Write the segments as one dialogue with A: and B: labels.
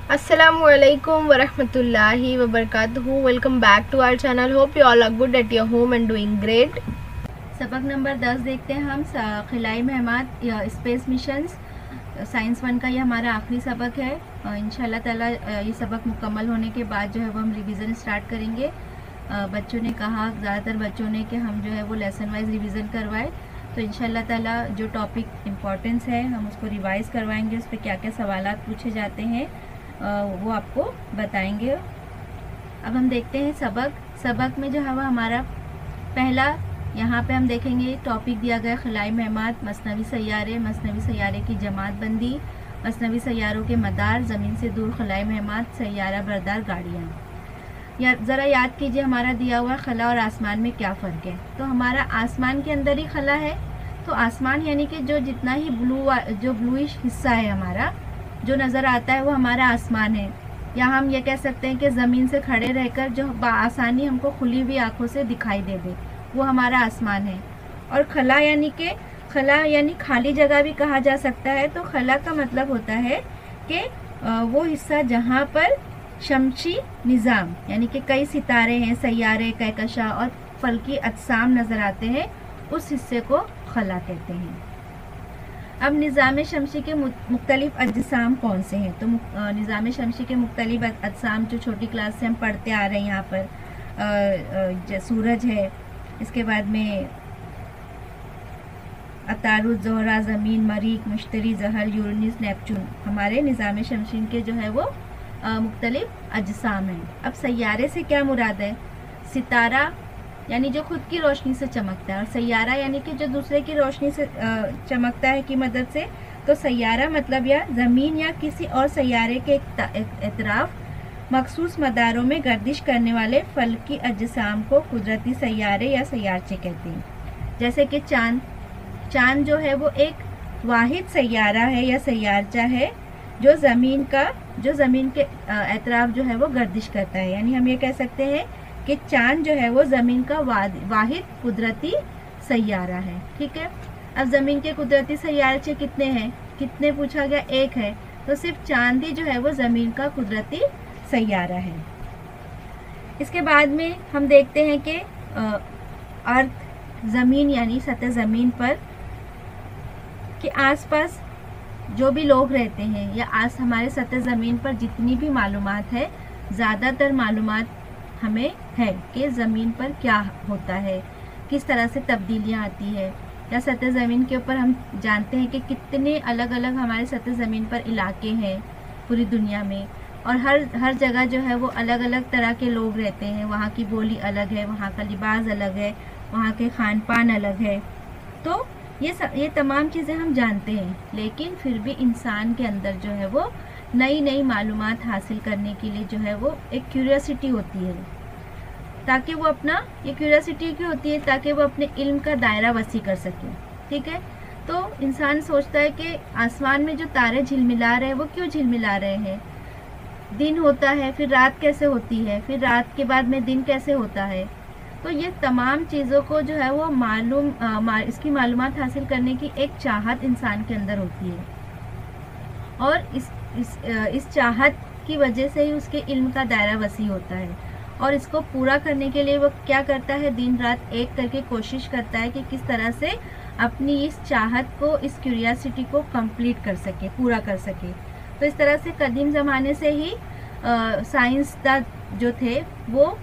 A: Assalamualaikum warahmatullahi wabarakatuh. Welcome back to our channel. Hope you all are good at your home and doing great.
B: सबक number 10 देखते हैं हम खिलाई महमात या space missions science 1 का। ये हमारा आखिरी सबक है। इंशाल्लाह ताला ये सबक मुकम्मल होने के बाद जो है वो हम रिवीजन स्टार्ट करेंगे। बच्चों ने कहा, ज़्यादातर बच्चों ने, कि हम जो है वो लेसन वाइज रिवीजन करवाए। तो इंशाल्लाह ताला जो टॉपिक इम्पोर्टेंस है हम उसको रिवाइज़ करवाएंगे, उस पर क्या क्या सवालात पूछे जाते हैं वो आपको बताएंगे। अब हम देखते हैं सबक में जो है वो हमारा पहला, यहाँ पे हम देखेंगे टॉपिक दिया गया खिलाई महमात, मसनवी सैयारे की जमात बंदी, मसनवी सैयारों के मदार, ज़मीन से दूर खिलाई महमात, सैयारा बरदार गाड़ियाँ। या ज़रा याद कीजिए हमारा दिया हुआ खला और आसमान में क्या फ़र्क है। तो हमारा आसमान के अंदर ही खला है, तो आसमान यानी कि जो जितना ही ब्लूइश हिस्सा है हमारा जो नज़र आता है वो हमारा आसमान है। या हम ये कह सकते हैं कि ज़मीन से खड़े रहकर जो आसानी हमको खुली हुई आँखों से दिखाई दे वो हमारा आसमान है। और खला यानी खाली जगह भी कहा जा सकता है। तो खला का मतलब होता है कि वो हिस्सा जहाँ पर शमसी निज़ाम यानी कि कई सितारे हैं, सैयारे, कहकशा और फल्की अजसाम नज़र आते हैं, उस हिस्से को खला कहते हैं। अब निज़ाम शमसी के मुख्तलिफ अजसाम कौन से हैं? तो निज़ाम शमसी के मुख्तलिफ अजसाम जो छोटी क्लास से हम पढ़ते आ रहे हैं, यहाँ पर सूरज है, इसके बाद में अतारुद, ज़ोहरा, ज़मीन, मरीख, मुश्तरी, ज़हर, यूरेनस, नेपच्यून हमारे निज़ाम शमसी के जो है वो मुख्तलिफ अजसाम हैं। अब सैयारे से क्या मुराद है? सितारा यानी जो खुद की रोशनी से चमकता है, और सैयारा यानी कि जो दूसरे की रोशनी से चमकता है की मदद से। तो सैयारा मतलब या ज़मीन या किसी और सैयारे के इतराफ मखसूस मदारों में गर्दिश करने वाले फल्की अजसाम को कुदरती सैयारे या सैयारचे कहते हैं। जैसे कि चाँद जो है वो एक वाहिद सैयारा है या सैयारचा है जो ज़मीन के इतराफ जो है वो गर्दिश करता है। यानी हम ये कह सकते हैं कि चाँद जो है वो ज़मीन का वाहिद कुदरती सैयारा है। ठीक है। अब ज़मीन के कुदरती सैयारचे कितने हैं? कितने पूछा गया? एक है। तो सिर्फ चाँद ही जो है वो ज़मीन का कुदरती सैयारा है। इसके बाद में हम देखते हैं कि अर्थ, ज़मीन यानी सतह ज़मीन पर के आसपास जो भी लोग रहते हैं या हमारे सतह ज़मीन पर जितनी भी मालूमात है, ज़्यादातर मालूमात हमें है कि ज़मीन पर क्या होता है, किस तरह से तब्दीलियाँ आती है। या सतह ज़मीन के ऊपर हम जानते हैं कि कितने अलग अलग हमारे सतह ज़मीन पर इलाके हैं पूरी दुनिया में, और हर जगह जो है वो अलग अलग तरह के लोग रहते हैं। वहाँ की बोली अलग है, वहाँ का लिबास अलग है, वहाँ के खान पान अलग है। तो ये तमाम चीज़ें हम जानते हैं, लेकिन फिर भी इंसान के अंदर जो है वो नई मालूमात हासिल करने के लिए जो है वो एक क्यूरियोसिटी होती है, ताकि वो ये क्यूरियोसिटी क्यों होती है? ताकि वो अपने इल्म का दायरा वसी कर सके। ठीक है। तो इंसान सोचता है कि आसमान में जो तारे झिलमिला रहे हैं वो क्यों झिलमिला रहे हैं? दिन होता है, फिर रात कैसे होती है, फिर रात के बाद में दिन कैसे होता है? तो ये तमाम चीज़ों को जो है वो इसकी मालूमात हासिल करने की एक चाहत इंसान के अंदर होती है, और इस चाहत की वजह से ही उसके इल्म का दायरा वसी होता है। और इसको पूरा करने के लिए वो क्या करता है? दिन रात एक करके कोशिश करता है कि किस तरह से अपनी इस चाहत को, इस क्यूरियोसिटी को कंप्लीट कर सके, पूरा कर सके। तो इस तरह से कदीम ज़माने से ही साइंसदान जो थे वो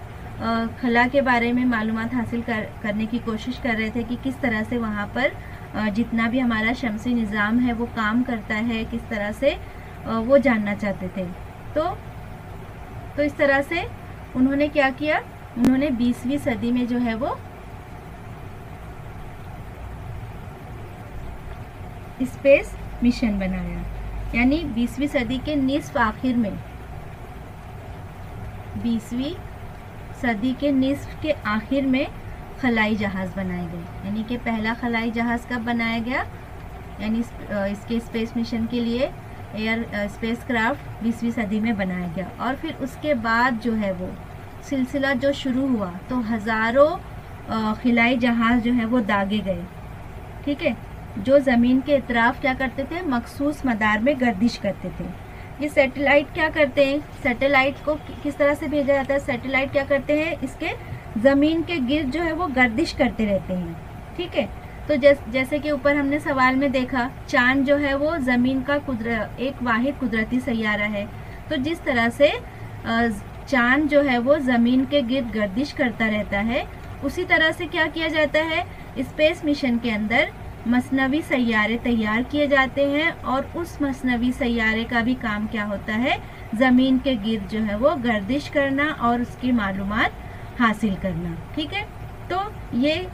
B: खला के बारे में मालूमात हासिल करने की कोशिश कर रहे थे कि किस तरह से वहाँ पर जितना भी हमारा शमसी निज़ाम है वो काम करता है, किस तरह से वो जानना चाहते थे। तो इस तरह से उन्होंने क्या किया? उन्होंने 20वीं सदी में जो है वो स्पेस मिशन बनाया। यानी 20वीं सदी के निस्फ आखिर में, 20वीं सदी के निस्फ के आखिर में खलाई जहाज़ बनाए गए। यानी कि पहला खलाई जहाज़ कब बनाया गया? यानी इसके स्पेस मिशन के लिए स्पेस क्राफ्ट 20वीं सदी में बनाया गया। और फिर उसके बाद जो है वो सिलसिला जो शुरू हुआ, तो हज़ारों खिलाई जहाज़ जो है वो दागे गए। ठीक है। जो ज़मीन के इतराफ़ क्या करते थे? मखसूस मदार में गर्दिश करते थे। ये सैटेलाइट क्या करते हैं, सैटेलाइट को किस तरह से भेजा जाता है, सैटेलाइट क्या करते हैं, इसके ज़मीन के गिर्द जो है वो गर्दिश करते रहते हैं। ठीक है, तो जैसे कि ऊपर हमने सवाल में देखा, चांद जो है वो ज़मीन का एक वाहिद कुदरती सैयारा है। तो जिस तरह से चांद जो है वो ज़मीन के गिर्द गर्दिश करता रहता है, उसी तरह से क्या किया जाता है, स्पेस मिशन के अंदर मसनवी सैयारे तैयार किए जाते हैं और उस मसनवी सैयारे का भी काम क्या होता है, ज़मीन के गिर्द जो है वो गर्दिश करना और उसकी मालूमात हासिल करना। ठीक है, तो ये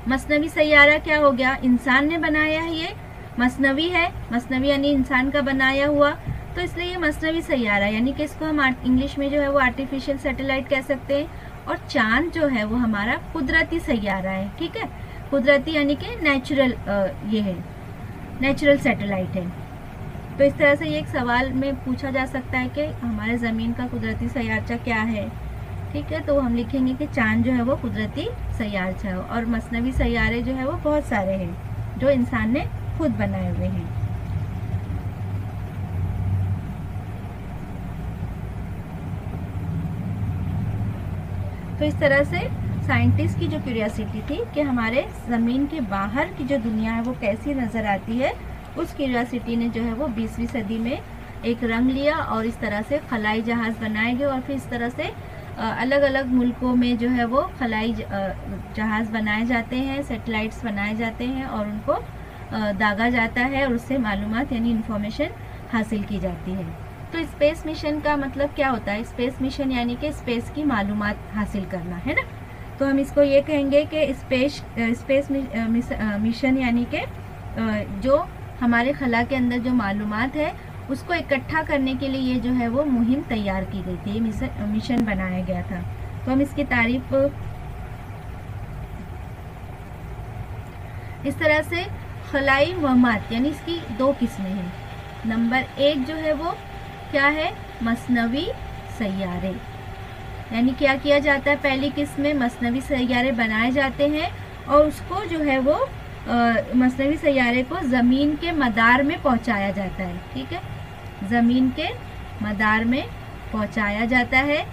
B: मसनवी सैयारा क्या हो गया, इंसान ने बनाया है, ये मसनवी है, मसनवी यानी इंसान का बनाया हुआ, तो इसलिए ये मसनवी सैयारा, यानी कि इसको हम इंग्लिश में जो है वो आर्टिफिशियल सैटेलाइट कह सकते हैं। और चांद जो है वो हमारा कुदरती सैयारा है। ठीक है, कुदरती यानी कि नेचुरल, ये है नेचुरल सैटेलाइट है। तो इस तरह से ये एक सवाल में पूछा जा सकता है कि हमारे ज़मीन का कुदरती सैयारचा क्या है। ठीक है, तो हम लिखेंगे कि चांद जो है वो कुदरती सैयारचा है और मसनवी सैयारे जो है वो बहुत सारे हैं जो इंसान ने खुद बनाए हुए हैं। तो इस तरह से साइंटिस्ट की जो क्यूरियोसिटी थी कि हमारे ज़मीन के बाहर की जो दुनिया है वो कैसी नज़र आती है, उस क्यूरियोसिटी ने जो है वो 20वीं सदी में एक रंग लिया और इस तरह से खलाई जहाज़ बनाए गए और फिर इस तरह से अलग अलग मुल्कों में जो है वो खलाई जहाज़ बनाए जाते हैं, सैटेलाइट्स बनाए जाते हैं और उनको दागा जाता है और उससे मालूमात यानी इंफॉर्मेशन हासिल की जाती है। तो स्पेस मिशन का मतलब क्या होता है, स्पेस मिशन यानी कि स्पेस की मालूमात हासिल करना, है ना। तो हम इसको ये कहेंगे कि स्पेस मिशन यानी कि जो हमारे खला के अंदर जो मालूमात है उसको इकट्ठा करने के लिए ये जो है वो मुहिम तैयार की गई थी, ये मिशन बनाया गया था। तो हम इसकी तारीफ इस तरह से, खलाई महमात यानी इसकी 2 किस्में हैं। नंबर 1 जो है वो क्या है, मसनवी सैयारे, यानी क्या किया जाता है, पहली किस्म में मसनवी सैयारे बनाए जाते हैं और उसको जो है वो मसनवी सैयारे को ज़मीन के मदार में पहुंचाया जाता है। ठीक है, ज़मीन के मदार में पहुंचाया जाता है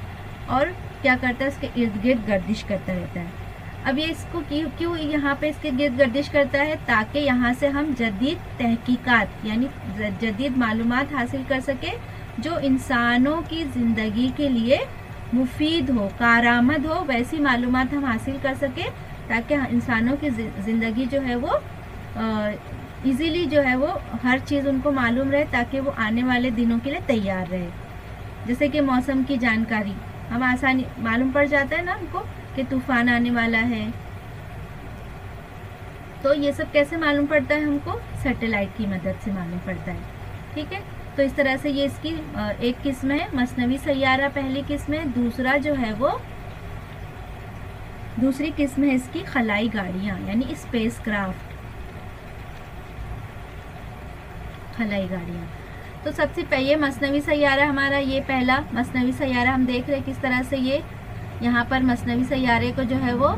B: और क्या करता है, उसके इर्द गिर्द गर्दिश करता रहता है। अब ये इसको क्यों यहाँ पे इसके गिर्द गर्दिश करता है, ताकि यहाँ से हम जदीद तहकीकात यानी जदीद मालूमात हासिल कर सके जो इंसानों की ज़िंदगी के लिए मुफीद हो, कारआमद हो, वैसी मालूमात हम हासिल कर सके ताकि इंसानों की ज़िंदगी जो है वो इजीली जो है वो हर चीज़ उनको मालूम रहे ताकि वो आने वाले दिनों के लिए तैयार रहे। जैसे कि मौसम की जानकारी हम आसानी मालूम पड़ जाता है ना हमको कि तूफान आने वाला है, तो ये सब कैसे मालूम पड़ता है हमको, सैटेलाइट की मदद से मालूम पड़ता है। ठीक है, तो इस तरह से ये इसकी एक किस्म है मसनवी सैयारा, पहली किस्म है। दूसरा जो है वो दूसरी किस्म है इसकी खलाई गाड़ियाँ यानी स्पेस क्राफ्ट, खलाई गाड़ियाँ। तो सबसे पहले मसनवी सैयारा हमारा ये पहला मसनवी सैयारा हम देख रहे हैं किस तरह से ये यहाँ पर मसनवी सैयारे को जो है वो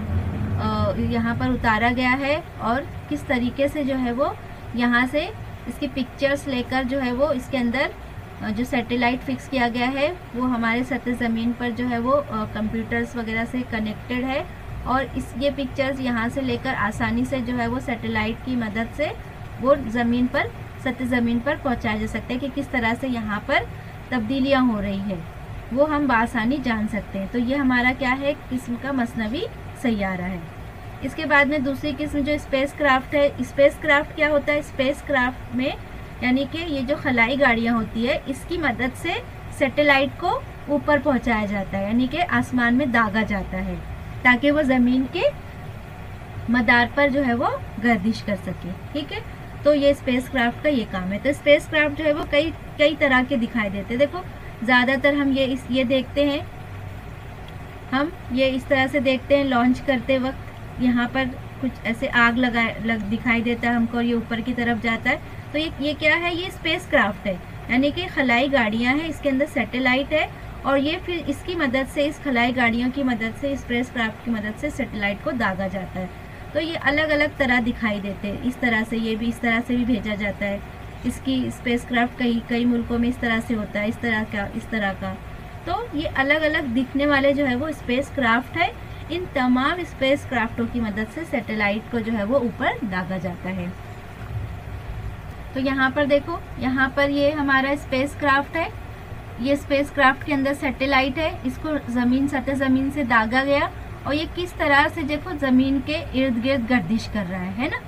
B: यहाँ पर उतारा गया है और किस तरीके से जो है वो यहाँ से इसकी पिक्चर्स लेकर जो है वो इसके अंदर जो सैटेलाइट फिक्स किया गया है वो हमारे सतह ज़मीन पर जो है वो कंप्यूटर्स वगैरह से कनेक्टेड है और ये पिक्चर्स यहाँ से लेकर आसानी से जो है वो सैटेलाइट की मदद से वो ज़मीन पर सतह ज़मीन पर पहुँचाया जा सकता है कि किस तरह से यहाँ पर तब्दीलियाँ हो रही है वो हम बासानी जान सकते हैं। तो ये हमारा क्या है, किस्म का मसनवी सैयारा है। इसके बाद में दूसरी किस्म जो स्पेस क्राफ्ट है, स्पेस क्राफ्ट क्या होता है, स्पेस क्राफ्ट में यानी कि ये जो खलाई गाड़ियाँ होती है इसकी मदद से सैटेलाइट को ऊपर पहुँचाया जाता है यानी कि आसमान में दागा जाता है ताकि वो ज़मीन के मदार पर जो है वो गर्दिश कर सके। ठीक है, तो ये स्पेस क्राफ्ट का ये काम है। तो स्पेस क्राफ्ट जो है वो कई तरह के दिखाई देते हैं। देखो ज़्यादातर हम ये देखते हैं, हम ये इस तरह से देखते हैं लॉन्च करते वक्त यहाँ पर कुछ ऐसे आग दिखाई देता है हमको और ये ऊपर की तरफ जाता है। तो ये क्या है, ये स्पेस क्राफ्ट है यानी कि खलाई गाड़ियाँ हैं, इसके अंदर सैटेलाइट है और ये फिर इसकी मदद से, इस खलाई गाड़ियों की मदद से, स्पेस क्राफ्ट की मदद से सैटेलाइट को दागा जाता है। तो ये अलग अलग तरह दिखाई देते हैं। इस तरह से ये भी, इस तरह से भी भेजा जाता है। इसकी स्पेसक्राफ्ट कई मुल्कों में इस तरह से होता है, इस तरह का। तो ये अलग अलग दिखने वाले जो है वो स्पेसक्राफ्ट है। इन तमाम स्पेसक्राफ्टों की मदद से सैटेलाइट को जो है वो ऊपर दागा जाता है। तो यहाँ पर देखो, यहाँ पर ये हमारा स्पेसक्राफ्ट है, ये स्पेसक्राफ्ट के अंदर सैटेलाइट है, इसको सतह ज़मीन से दागा गया और ये किस तरह से देखो ज़मीन के इर्द गिर्द गर्दिश कर रहा है ना।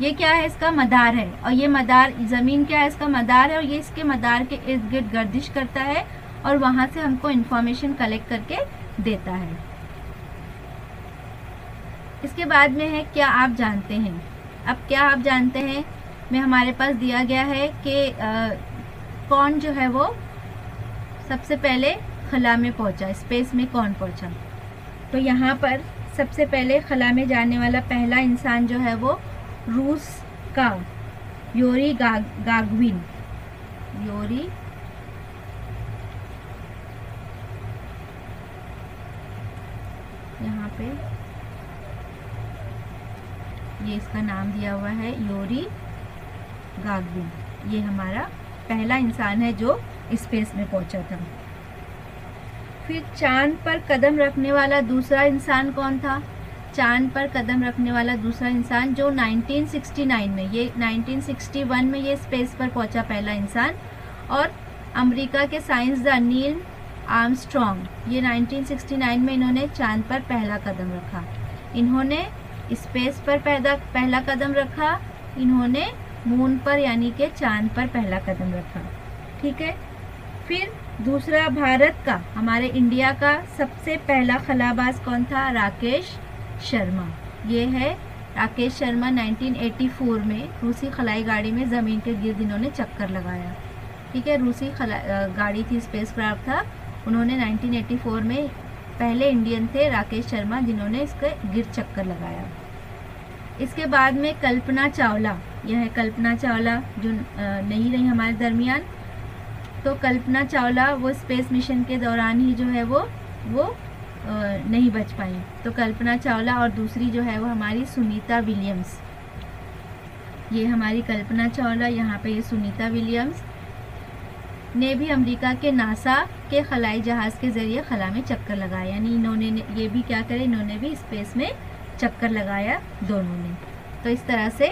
B: ये क्या है, इसका मदार है, और ये मदार ज़मीन क्या है, इसका मदार है, और ये इसके मदार के इर्द गिर्द गर्दिश करता है और वहाँ से हमको इंफॉर्मेशन कलेक्ट करके देता है। इसके बाद में है क्या आप जानते हैं। अब क्या आप जानते हैं में हमारे पास दिया गया है कि कौन जो है वो सबसे पहले खला में पहुंचा, स्पेस में कौन पहुंचा। तो यहाँ पर सबसे पहले खला में जाने वाला पहला इंसान जो है वो रूस का यूरी गागरिन, यहाँ पे ये इसका नाम दिया हुआ है यूरी गागरिन। ये हमारा पहला इंसान है जो स्पेस में पहुंचा था। फिर चांद पर कदम रखने वाला दूसरा इंसान कौन था। चांद पर कदम रखने वाला दूसरा इंसान जो 1969 में, ये 1961 में ये स्पेस पर पहुंचा पहला इंसान, और अमेरिका के साइंसदान नील आर्मस्ट्रॉन्ग, ये 1969 में इन्होंने चांद पर पहला कदम रखा। इन्होंने स्पेस पर पहला कदम रखा, इन्होंने मून पर यानी कि चांद पर पहला कदम रखा। ठीक है। फिर दूसरा भारत का, हमारे इंडिया का सबसे पहला खलाबाज कौन था, राकेश शर्मा। ये है राकेश शर्मा। 1984 में रूसी खलाई गाड़ी में ज़मीन के गिर्द इन्होंने चक्कर लगाया। ठीक है, रूसी गाड़ी थी, स्पेसक्राफ्ट था, उन्होंने 1984 में पहले इंडियन थे राकेश शर्मा जिन्होंने इसके गिर्द चक्कर लगाया। इसके बाद में कल्पना चावला, यह है कल्पना चावला जो नहीं रही हमारे दरमियान। तो कल्पना चावला वो स्पेस मिशन के दौरान ही जो है वो नहीं बच पाई। तो कल्पना चावला, और दूसरी जो है वो हमारी सुनीता विलियम्स। ये हमारी कल्पना चावला, यहाँ पे ये सुनीता विलियम्स ने भी अमेरिका के नासा के खलाई जहाज़ के ज़रिए खला में चक्कर लगाया। यानी इन्होंने ये भी क्या करे, इन्होंने भी स्पेस में चक्कर लगाया दोनों ने। तो इस तरह से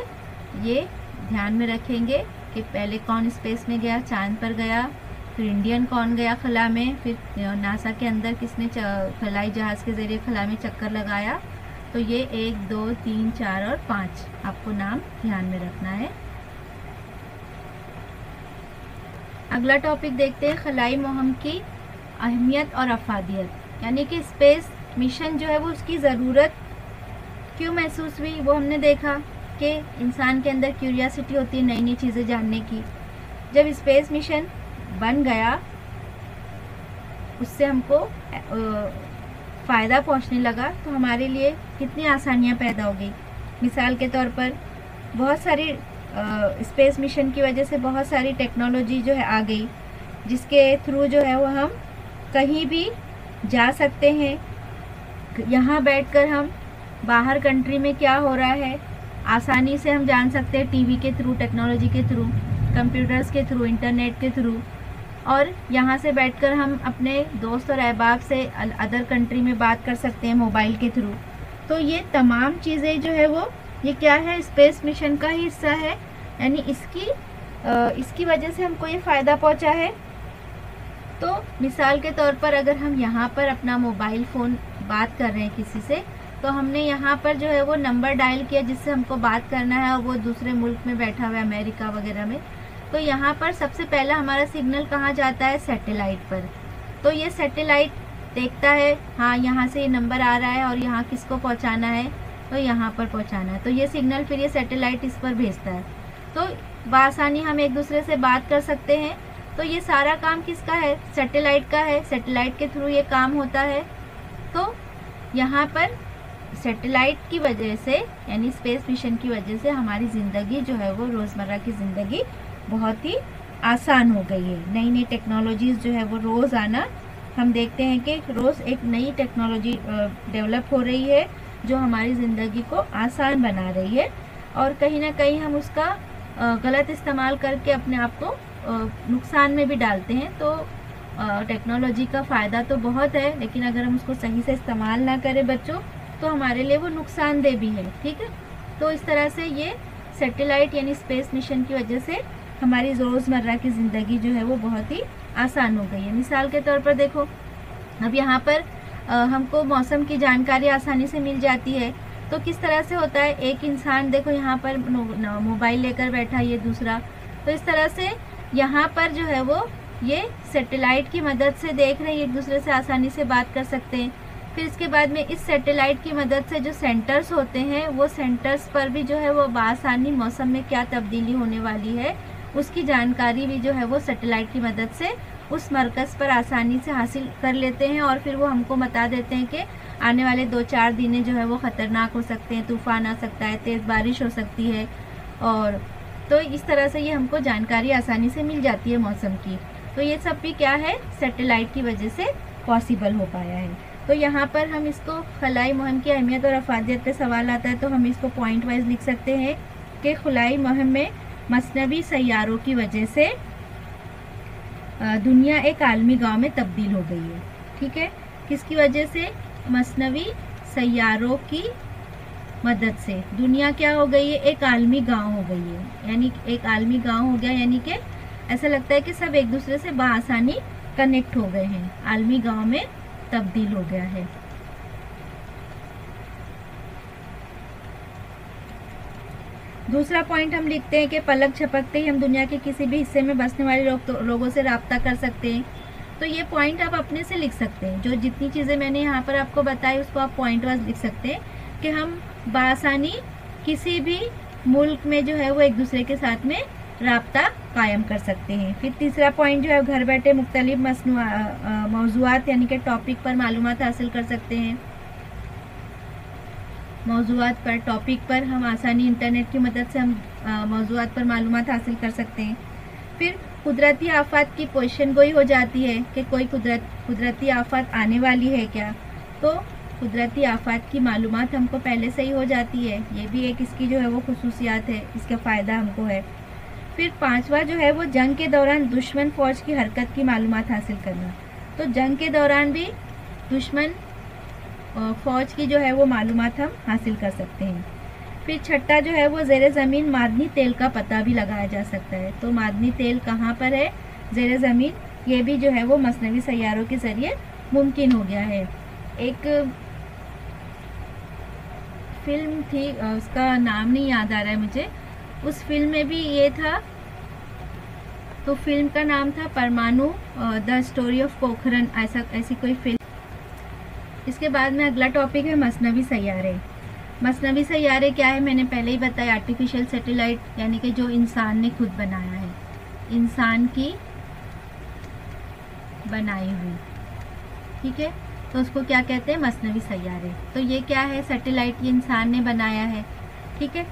B: ये ध्यान में रखेंगे कि पहले कौन स्पेस में गया, चांद पर गया, फिर इंडियन कौन गया खला में, फिर नासा के अंदर किसने खलाई जहाज़ के ज़रिए खला में चक्कर लगाया। तो ये 1, 2, 3, 4 और 5 आपको नाम ध्यान में रखना है। अगला टॉपिक देखते हैं, खलाई मुहिम की अहमियत और अफादियत। यानी कि स्पेस मिशन जो है वो उसकी ज़रूरत क्यों महसूस हुई, वो हमने देखा कि इंसान के अंदर क्यूरियोसिटी होती है नई नई चीज़ें जानने की। जब स्पेस मिशन बन गया उससे हमको फ़ायदा पहुंचने लगा, तो हमारे लिए कितनी आसानियां पैदा हो गई। मिसाल के तौर पर बहुत सारी स्पेस मिशन की वजह से बहुत सारी टेक्नोलॉजी जो है आ गई, जिसके थ्रू जो है वो हम कहीं भी जा सकते हैं। यहाँ बैठकर हम बाहर कंट्री में क्या हो रहा है आसानी से हम जान सकते हैं, टीवी के थ्रू, टेक्नोलॉजी के थ्रू, कंप्यूटर्स के थ्रू, इंटरनेट के थ्रू। और यहाँ से बैठकर हम अपने दोस्त और अहबाब से अदर कंट्री में बात कर सकते हैं मोबाइल के थ्रू। तो ये तमाम चीज़ें जो है वो ये क्या है, स्पेस मिशन का ही हिस्सा है। यानी इसकी वजह से हमको ये फ़ायदा पहुँचा है। तो मिसाल के तौर पर अगर हम यहाँ पर अपना मोबाइल फ़ोन बात कर रहे हैं किसी से, तो हमने यहाँ पर जो है वो नंबर डायल किया जिससे हमको बात करना है, और वो दूसरे मुल्क में बैठा हुआ है, अमेरिका वगैरह में। तो यहाँ पर सबसे पहला हमारा सिग्नल कहाँ जाता है, सैटेलाइट पर। तो ये सैटेलाइट देखता है, हाँ यहाँ से ये नंबर आ रहा है और यहाँ किसको पहुँचाना है, तो यहाँ पर पहुँचाना है। तो ये सिग्नल फिर ये सैटेलाइट इस पर भेजता है। तो बआसानी हम एक दूसरे से बात कर सकते हैं। तो ये सारा काम किसका है, सैटेलाइट का है। सैटेलाइट के थ्रू ये काम होता है। तो यहाँ पर सैटेलाइट की वजह से यानी स्पेस मिशन की वजह से हमारी ज़िंदगी जो है वो रोज़मर्रा की ज़िंदगी बहुत ही आसान हो गई है। नई नई टेक्नोलॉजीज़ जो है वो रोज़ आना, हम देखते हैं कि रोज़ एक नई टेक्नोलॉजी डेवलप हो रही है जो हमारी ज़िंदगी को आसान बना रही है, और कहीं ना कहीं हम उसका गलत इस्तेमाल करके अपने आप को नुकसान में भी डालते हैं। तो टेक्नोलॉजी का फ़ायदा तो बहुत है, लेकिन अगर हम उसको सही से इस्तेमाल ना करें बच्चों, तो हमारे लिए वो नुकसानदेह भी है। ठीक है, तो इस तरह से ये सैटेलाइट यानी स्पेस मिशन की वजह से हमारी रोज़मर्रा की ज़िंदगी जो है वो बहुत ही आसान हो गई है। मिसाल के तौर पर देखो, अब यहाँ पर हमको मौसम की जानकारी आसानी से मिल जाती है। तो किस तरह से होता है, एक इंसान देखो यहाँ पर मोबाइल लेकर बैठा, ये दूसरा, तो इस तरह से यहाँ पर जो है वो ये सैटेलाइट की मदद से देख रहे हैं, एक दूसरे से आसानी से बात कर सकते हैं। फिर इसके बाद में इस सैटेलाइट की मदद से जो सेंटर्स होते हैं, वो सेंटर्स पर भी जो है वो बासानी मौसम में क्या तब्दीली होने वाली है उसकी जानकारी भी जो है वो सैटेलाइट की मदद से उस मरकज़ पर आसानी से हासिल कर लेते हैं। और फिर वो हमको बता देते हैं कि आने वाले 2-4 दिन जो है वो ख़तरनाक हो सकते हैं, तूफ़ान आ सकता है, तेज़ बारिश हो सकती है। और तो इस तरह से ये हमको जानकारी आसानी से मिल जाती है मौसम की। तो ये सब भी क्या है, सैटेलाइट की वजह से पॉसिबल हो पाया है। तो यहाँ पर हम इसको खलाई मुहिम की अहमियत और अफादियत पे सवाल आता है, तो हम इसको पॉइंट वाइज लिख सकते हैं कि खलाई मुहिम में मसनवी सैयारों की वजह से दुनिया एक आलमी गांव में तब्दील हो गई है। ठीक है, किसकी वजह से, मसनवी सैयारों की मदद से दुनिया क्या हो गई है, एक आलमी गांव हो गई है। यानी एक आलमी गांव हो गया, यानी कि ऐसा लगता है कि सब एक दूसरे से बआसानी कनेक्ट हो गए हैं, आलमी गांव में तब्दील हो गया है। दूसरा पॉइंट हम लिखते हैं कि पलक झपकते ही हम दुनिया के किसी भी हिस्से में बसने वाले लोगों से राब्ता कर सकते हैं। तो ये पॉइंट आप अपने से लिख सकते हैं, जो जितनी चीज़ें मैंने यहाँ पर आपको बताई उसको आप पॉइंट वाइज लिख सकते हैं कि हम बआसानी किसी भी मुल्क में जो है वो एक दूसरे के साथ में राब्ता कायम कर सकते हैं। फिर तीसरा पॉइंट जो है, घर बैठे मुख्तलिफ मौज़ूआत यानी कि टॉपिक पर मालूमात हासिल कर सकते हैं। मौज़ूआत पर, टॉपिक पर हम आसानी इंटरनेट की मदद से हम मौज़ूआत पर मालूमात हासिल कर सकते हैं। फिर कुदरती आफत की पोजीशन गोई हो जाती है कि कोई कुदरती आफत आने वाली है क्या, तो कुदरती आफत की मालूमात हमको पहले से ही हो जाती है। ये भी एक इसकी जो है वो खुसूसियात है, इसका फ़ायदा हमको है। फिर पांचवा जो है वो जंग के दौरान दुश्मन फ़ौज की हरकत की मालूमात हासिल करना। तो जंग के दौरान भी दुश्मन फ़ौज की जो है वो मालूमात हम हासिल कर सकते हैं। फिर छठा जो है वो ज़ेरे ज़मीन मादनी तेल का पता भी लगाया जा सकता है। तो मादनी तेल कहाँ पर है, ज़ेरे ज़मीन, ये भी जो है वो मसनवी सैयारों के ज़रिए मुमकिन हो गया है। एक फिल्म थी, उसका नाम नहीं याद आ रहा है मुझे, उस फिल्म में भी ये था। तो फिल्म का नाम था परमाणु, द स्टोरी ऑफ पोखरन, ऐसी कोई फिल्म। इसके बाद में अगला टॉपिक है मसनवी सैयारे। मसनवी सैयारे क्या है, मैंने पहले ही बताया, आर्टिफिशियल सैटेलाइट, यानी कि जो इंसान ने खुद बनाया है, इंसान की बनाई हुई। ठीक है, तो उसको क्या कहते हैं, मसनवी सैयारे। तो ये क्या है, सैटेलाइट ये इंसान ने बनाया है। ठीक है,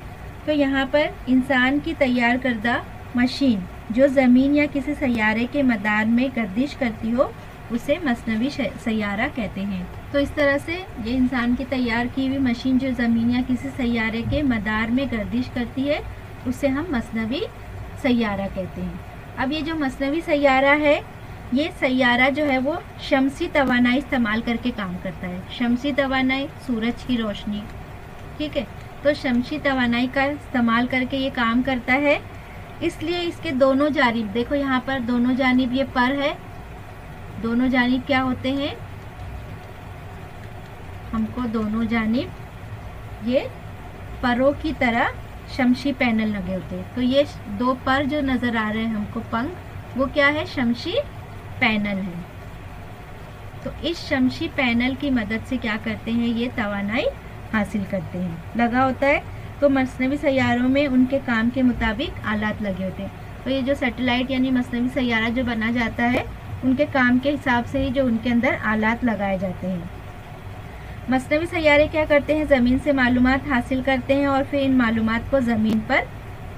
B: तो यहाँ पर इंसान की तैयार करदा मशीन जो ज़मीन या किसी सैयारे के मदार में गर्दिश करती हो, उसे मसनवी सैयारा कहते हैं। तो इस तरह से ये इंसान की तैयार की हुई मशीन जो ज़मीन या किसी सैयारे के मदार में गर्दिश करती है, उसे हम मसनवी सैयारा कहते हैं। अब ये जो मसनवी सैयारा है, ये सैयारा जो है वो शमसी तवानाई इस्तेमाल करके काम करता है। शमसी तवानाई, सूरज की रोशनी। ठीक है, तो शमसी तवानाई का इस्तेमाल करके ये काम करता है। इसलिए इसके दोनों जानिब, देखो यहाँ पर दोनों जानिब ये पर है, दोनों जानिब क्या होते हैं, हमको दोनों जानिब ये परों की तरह शमशी पैनल लगे होते हैं। तो ये दो पर जो नज़र आ रहे हैं हमको पंख, वो क्या है, शमशी पैनल है। तो इस शमशी पैनल की मदद से क्या करते हैं, ये तवानाई हासिल करते हैं। लगा होता है, तो मसनवी सैयारों में उनके काम के मुताबिक आलात लगे होते हैं। तो ये जो सैटेलाइट यानी मसनवी सैयारा जो बना जाता है, उनके काम के हिसाब से ही जो उनके अंदर आलात लगाए जाते हैं। मसनवी सैयारे क्या करते हैं, ज़मीन से मालूमात हासिल करते हैं और फिर इन मालूमात को ज़मीन पर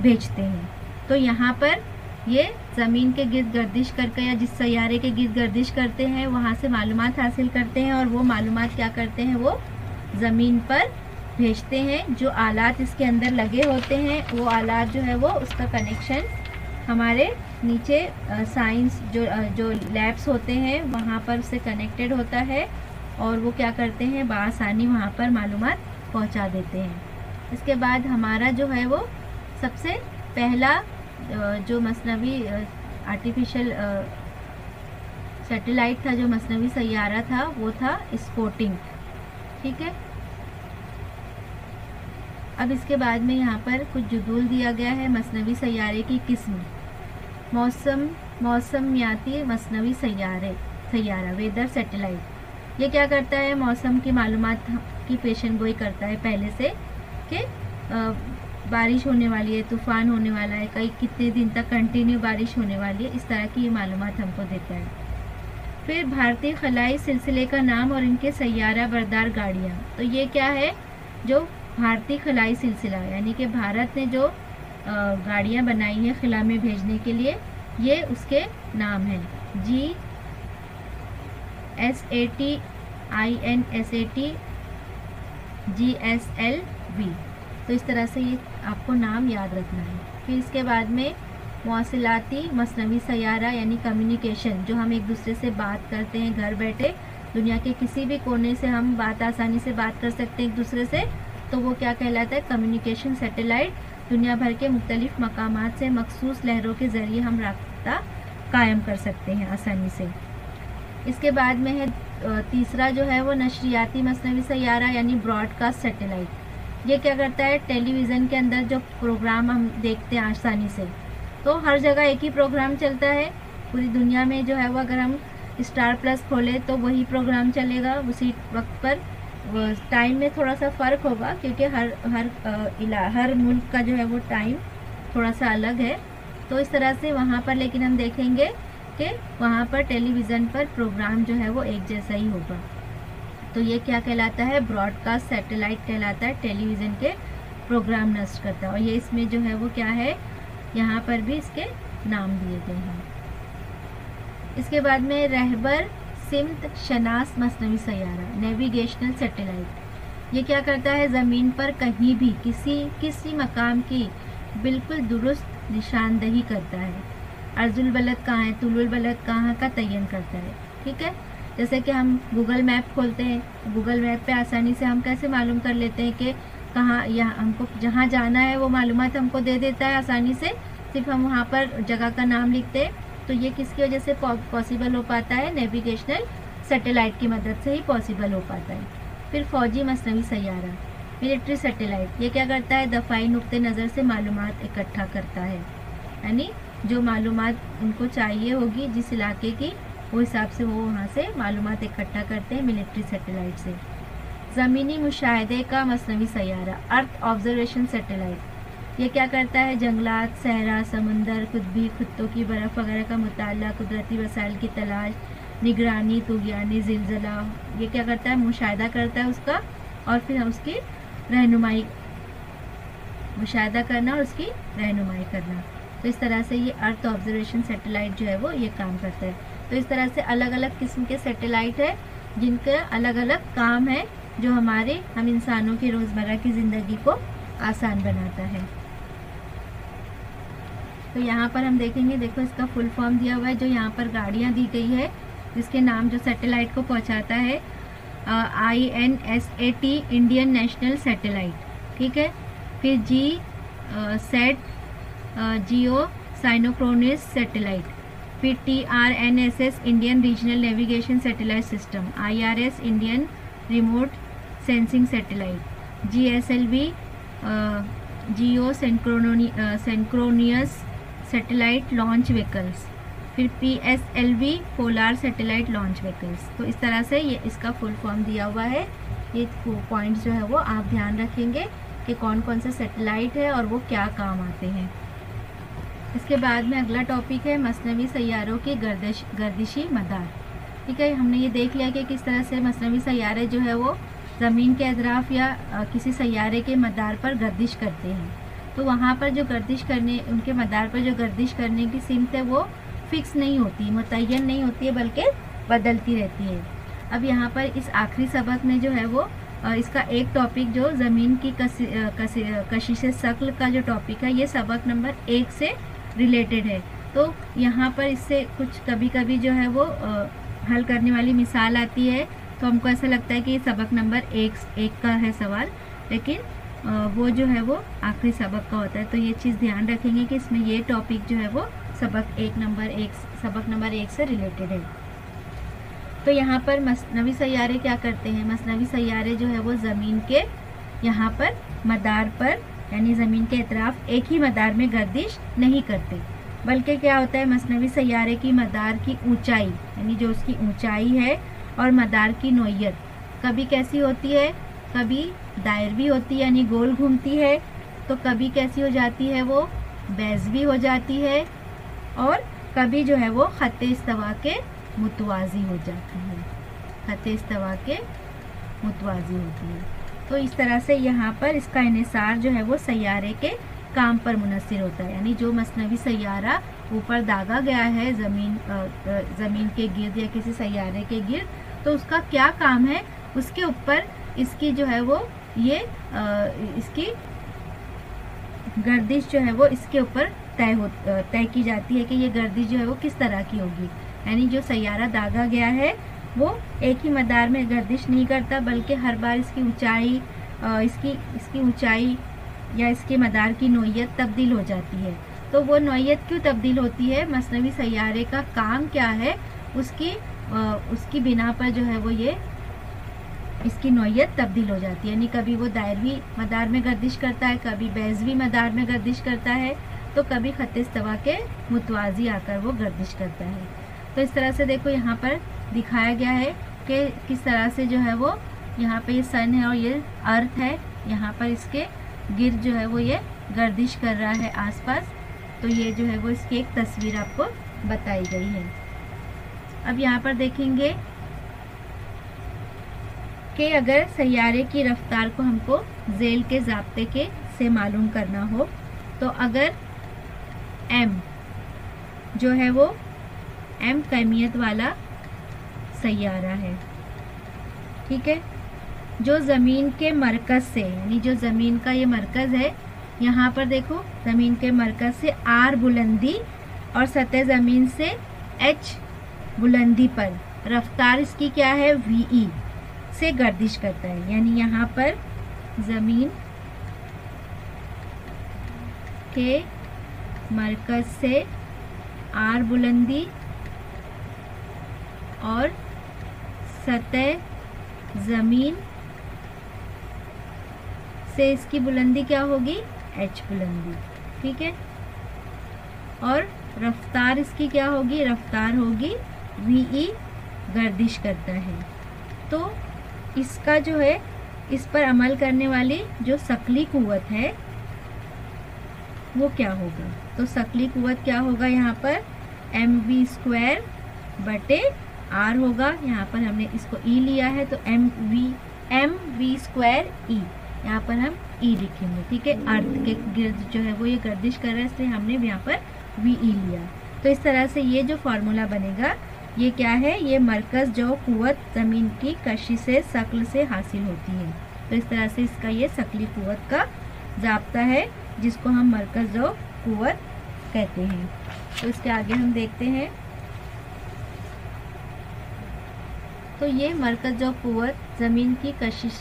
B: भेजते हैं। तो यहाँ पर ये ज़मीन के गिर्द गर्दिश करके या जिस सैयारे के गिर्द गर्दिश करते हैं, वहाँ से मालूमात हासिल करते हैं और वो मालूमात क्या करते हैं, वो ज़मीन पर भेजते हैं। जो आलात इसके अंदर लगे होते हैं वो आलात जो है वो उसका कनेक्शन हमारे नीचे साइंस जो लैब्स होते हैं वहाँ पर उससे कनेक्टेड होता है और वो क्या करते हैं बआसानी वहाँ पर मालूमात पहुँचा देते हैं। इसके बाद हमारा जो है वो सबसे पहला जो मसनवी आर्टिफिशियल सैटेलाइट था, जो मसनवी सैयारा था, वो था स्पोर्टिंग। ठीक है। अब इसके बाद में यहाँ पर कुछ जुदूल दिया गया है मसनवी सैयारे की किस्म। मौसमियाती मसनवी सैयारा वेदर सैटेलाइट। ये क्या करता है, मौसम की मालूमात की पेशन गोई करता है पहले से कि बारिश होने वाली है, तूफान होने वाला है, कई कितने दिन तक कंटिन्यू बारिश होने वाली है, इस तरह की ये मालूमात हमको देता है। फिर भारतीय खलाई सिलसिले का नाम और इनके सैयारा बरदार गाड़ियाँ। तो ये क्या है, जो भारतीय खलाई सिलसिला यानी कि भारत ने जो गाड़ियाँ बनाई हैं खिला में भेजने के लिए, ये उसके नाम हैं GSAT, INSAT, GSLV। तो इस तरह से ये आपको नाम याद रखना है। फिर इसके बाद में मौसिलाती मसनवी सैयारा यानी कम्युनिकेशन, जो हम एक दूसरे से बात करते हैं घर बैठे, दुनिया के किसी भी कोने से हम आसानी से बात कर सकते हैं एक दूसरे से, तो वो क्या कहलाता है, कम्युनिकेशन सैटेलाइट। दुनिया भर के मुख्तलिफ मकामात से मखसूस लहरों के ज़रिए हम राब्ता कायम कर सकते हैं आसानी से। इसके बाद में है तीसरा जो है वो नशरियाती मसनवी सैयारा यानी ब्रॉडकास्ट सैटेलाइट। ये क्या करता है, टेलीविज़न के अंदर जो प्रोग्राम हम देखते हैं आसानी से, तो हर जगह एक ही प्रोग्राम चलता है पूरी दुनिया में जो है वो, अगर हम स्टार प्लस खोलें तो वही प्रोग्राम चलेगा उसी वक्त पर। टाइम में थोड़ा सा फ़र्क होगा क्योंकि हर मुल्क का जो है वो टाइम थोड़ा सा अलग है। तो इस तरह से वहाँ पर लेकिन हम देखेंगे कि वहाँ पर टेलीविज़न पर प्रोग्राम जो है वो एक जैसा ही होगा। तो ये क्या कहलाता है, ब्रॉडकास्ट सैटेलाइट कहलाता है, टेलीविज़न के प्रोग्राम नष्ट करता है। और ये इसमें जो है वो क्या है, यहाँ पर भी इसके नाम दिए गए हैं। इसके बाद में रहबर सिमत शनास मसनवी सैयारा नेविगेशनल सैटेलाइट। ये क्या करता है, ज़मीन पर कहीं भी किसी मकाम की बिल्कुल दुरुस्त निशानदही करता है। अर्जुल बलद कहाँ है, तुलुल बलद कहाँ का तयन करता है। ठीक है, जैसे कि हम गूगल मैप खोलते हैं, गूगल मैप पे आसानी से हम कैसे मालूम कर लेते हैं कि कहाँ, यहाँ हमको जहाँ जाना है वो मालूमात हमको दे देता है आसानी से, सिर्फ हम वहाँ पर जगह का नाम लिखते हैं। तो ये किसकी वजह से पॉसिबल हो पाता है, नेविगेशनल सैटेलाइट की मदद से ही पॉसिबल हो पाता है। फिर फौजी मसनवी सैयारा मिलिट्री सैटेलाइट। ये क्या करता है, दफ़ाई नुक्ते नज़र से मालूमात इकट्ठा करता है, यानी जो मालूमात उनको चाहिए होगी जिस इलाके की, वो हिसाब से वो वहाँ से मालूमात इकट्ठा करते हैं मिलिट्री सैटेलाइट से। ज़मीनी मुशाहदे का मसनवी सैयारा अर्थ ऑब्जर्वेशन सैटेलाइट। ये क्या करता है, जंगलात, सहरा, समंदर, कुतबी खत्तों की बर्फ़ वगैरह का मुताला, कुदरती वसाइल की तलाश, निगरानी, तुग़यानी, ज़िलज़ला। ये क्या करता है, मुशाहिदा करता है उसका और फिर उसकी रहनुमाई, मुशाहिदा करना और उसकी रहनुमाई करना। तो इस तरह से ये अर्थ ऑब्जर्वेशन सैटेलाइट जो है वो ये काम करता है। तो इस तरह से अलग अलग किस्म के सैटेलाइट है जिनके अलग अलग काम है, जो हम इंसानों की रोज़मर्रा की ज़िंदगी को आसान बनाता है। तो यहाँ पर हम देखेंगे, देखो इसका फुल फॉर्म दिया हुआ है, जो यहाँ पर गाड़ियाँ दी गई है जिसके नाम जो सैटेलाइट को पहुँचाता है, INSAT इंडियन नेशनल सैटेलाइट। ठीक है, फिर GSAT जियो साइनोक्रोनिस सैटेलाइट, फिर TRNSS Indian regional navigation satellite system, IRS Indian remote sensing satellite, GSLV जियो सेंक्रोनियस सैटेलाइट लॉन्च व्हीकल्स, फिर PSLV polar satellite launch vehicles. तो इस तरह से ये इसका फुल फॉर्म दिया हुआ है। ये पॉइंट्स जो है वो आप ध्यान रखेंगे कि कौन कौन से सैटेलाइट है और वो क्या काम आते हैं। इसके बाद में अगला टॉपिक है मसनवी सैयारों की गर्दिशी मदार। ठीक है, हमने ये देख लिया कि किस तरह से मसनवी सैयारे जो है वो ज़मीन के अतराफ़ या किसी सैयारे के मदार पर गर्दिश करते हैं। तो वहाँ पर जो गर्दिश करने, उनके मदार पर जो गर्दिश करने की सिमत है वो फिक्स नहीं होती, मुतय्यन नहीं होती है, बल्कि बदलती रहती है। अब यहाँ पर इस आखिरी सबक में जो है वो इसका एक टॉपिक जो ज़मीन की कशिश शक्ल का जो टॉपिक है ये सबक नंबर 1 से रिलेटेड है। तो यहाँ पर इससे कुछ कभी कभी जो है वो हल करने वाली मिसाल आती है, तो हमको ऐसा लगता है कि ये सबक नंबर 1 का है सवाल, लेकिन वो जो है वो आखिरी सबक का होता है। तो ये चीज़ ध्यान रखेंगे कि इसमें ये टॉपिक जो है वो सबक नंबर 1 से रिलेटेड है। तो यहाँ पर मसनवी सैयारे क्या करते हैं? मसनवी सैयारे जो है वो ज़मीन के यहाँ पर मदार पर यानी ज़मीन के इतराफ एक ही मदार में गर्दिश नहीं करते, बल्कि क्या होता है, मसनवी सैयारे की मदार की ऊंचाई यानी जो उसकी ऊंचाई है और मदार की नोयत कभी कैसी होती है, कभी दायरवी होती है यानी गोल घूमती है, तो कभी कैसी हो जाती है, वो बैज़वी हो जाती है, और कभी जो है वो खत्ते इस्तवा के मुतवाज़ी हो जाती है, खत्ते इस्तवा के मुतवाज़ी होती है। तो इस तरह से यहाँ पर इसका इन्हिसार जो है वो सैयारे के काम पर मुनसिर होता है, यानी जो मसनवी सैयारा ऊपर दागा गया है ज़मीन के गिर्द या किसी सैयारे के गिर्द, तो उसका क्या काम है उसके ऊपर इसकी जो है वो ये इसकी गर्दिश जो है वो इसके ऊपर तय की जाती है कि ये गर्दिश जो है वो किस तरह की होगी। यानी जो सैयारा दागा गया है वो एक ही मदार में गर्दिश नहीं करता, बल्कि हर बार इसकी ऊंचाई इसकी ऊंचाई या इसके मदार की नोयत तब्दील हो जाती है। तो वो नोयत क्यों तब्दील होती है, मसनवी सैयारे का काम क्या है, उसकी बिना पर जो है वो ये इसकी नोयत तब्दील हो जाती है। यानी कभी वो दायरवी मदार में गर्दिश करता है, कभी बैज़वी मदार में गर्दिश करता है, तो कभी खत्ते इस्तवा के मुतवाज़ी आकर वो गर्दिश करता है। तो इस तरह से देखो यहाँ पर दिखाया गया है कि किस तरह से जो है वो यहाँ पे ये सन है और ये अर्थ है, यहाँ पर इसके गिर्द जो है वो ये गर्दिश कर रहा है आसपास। तो ये जो है वो इसकी एक तस्वीर आपको बताई गई है। अब यहाँ पर देखेंगे कि अगर सैयारे की रफ्तार को हमको ज़ेल के ज़ाब्ते के से मालूम करना हो, तो अगर m जो है वो m कैमियत वाला सैयारा है, ठीक है, जो ज़मीन के मरकज़ से यानी जो ज़मीन का ये मरकज़ है, यहाँ पर देखो ज़मीन के मरकज़ से r बुलंदी और सतह ज़मीन से h बुलंदी पर रफ्तार इसकी क्या है, ve से गर्दिश करता है। यानी यहाँ पर ज़मीन के मरकज़ से r बुलंदी और सतह ज़मीन से इसकी बुलंदी क्या होगी, h बुलंदी, ठीक है, और रफ्तार इसकी क्या होगी, रफ्तार होगी ve गर्दिश करता है। तो इसका जो है इस पर अमल करने वाली जो सकली कुव्वत है वो क्या होगा, तो सकली कुव्वत क्या होगा, यहाँ पर mv² बटे r होगा। यहाँ पर हमने इसको e लिया है तो mv² e, यहाँ पर हम e लिखेंगे, ठीक है। अर्थ के गिर्द जो है वो ये गर्दिश कर रहा है, इसलिए हमने यहाँ पर ve लिया। तो इस तरह से ये जो फार्मूला बनेगा ये क्या है, ये मरकज़ जो कुव्वत ज़मीन की कशिश शक्ल से हासिल होती है। तो इस तरह से इसका ये सकली कुव्वत का ज़ाब्ता है जिसको हम मरकज़ जो कुव्वत कहते हैं। तो इसके आगे हम देखते हैं, तो ये मरकज़ जो कुव्वत ज़मीन की कशिश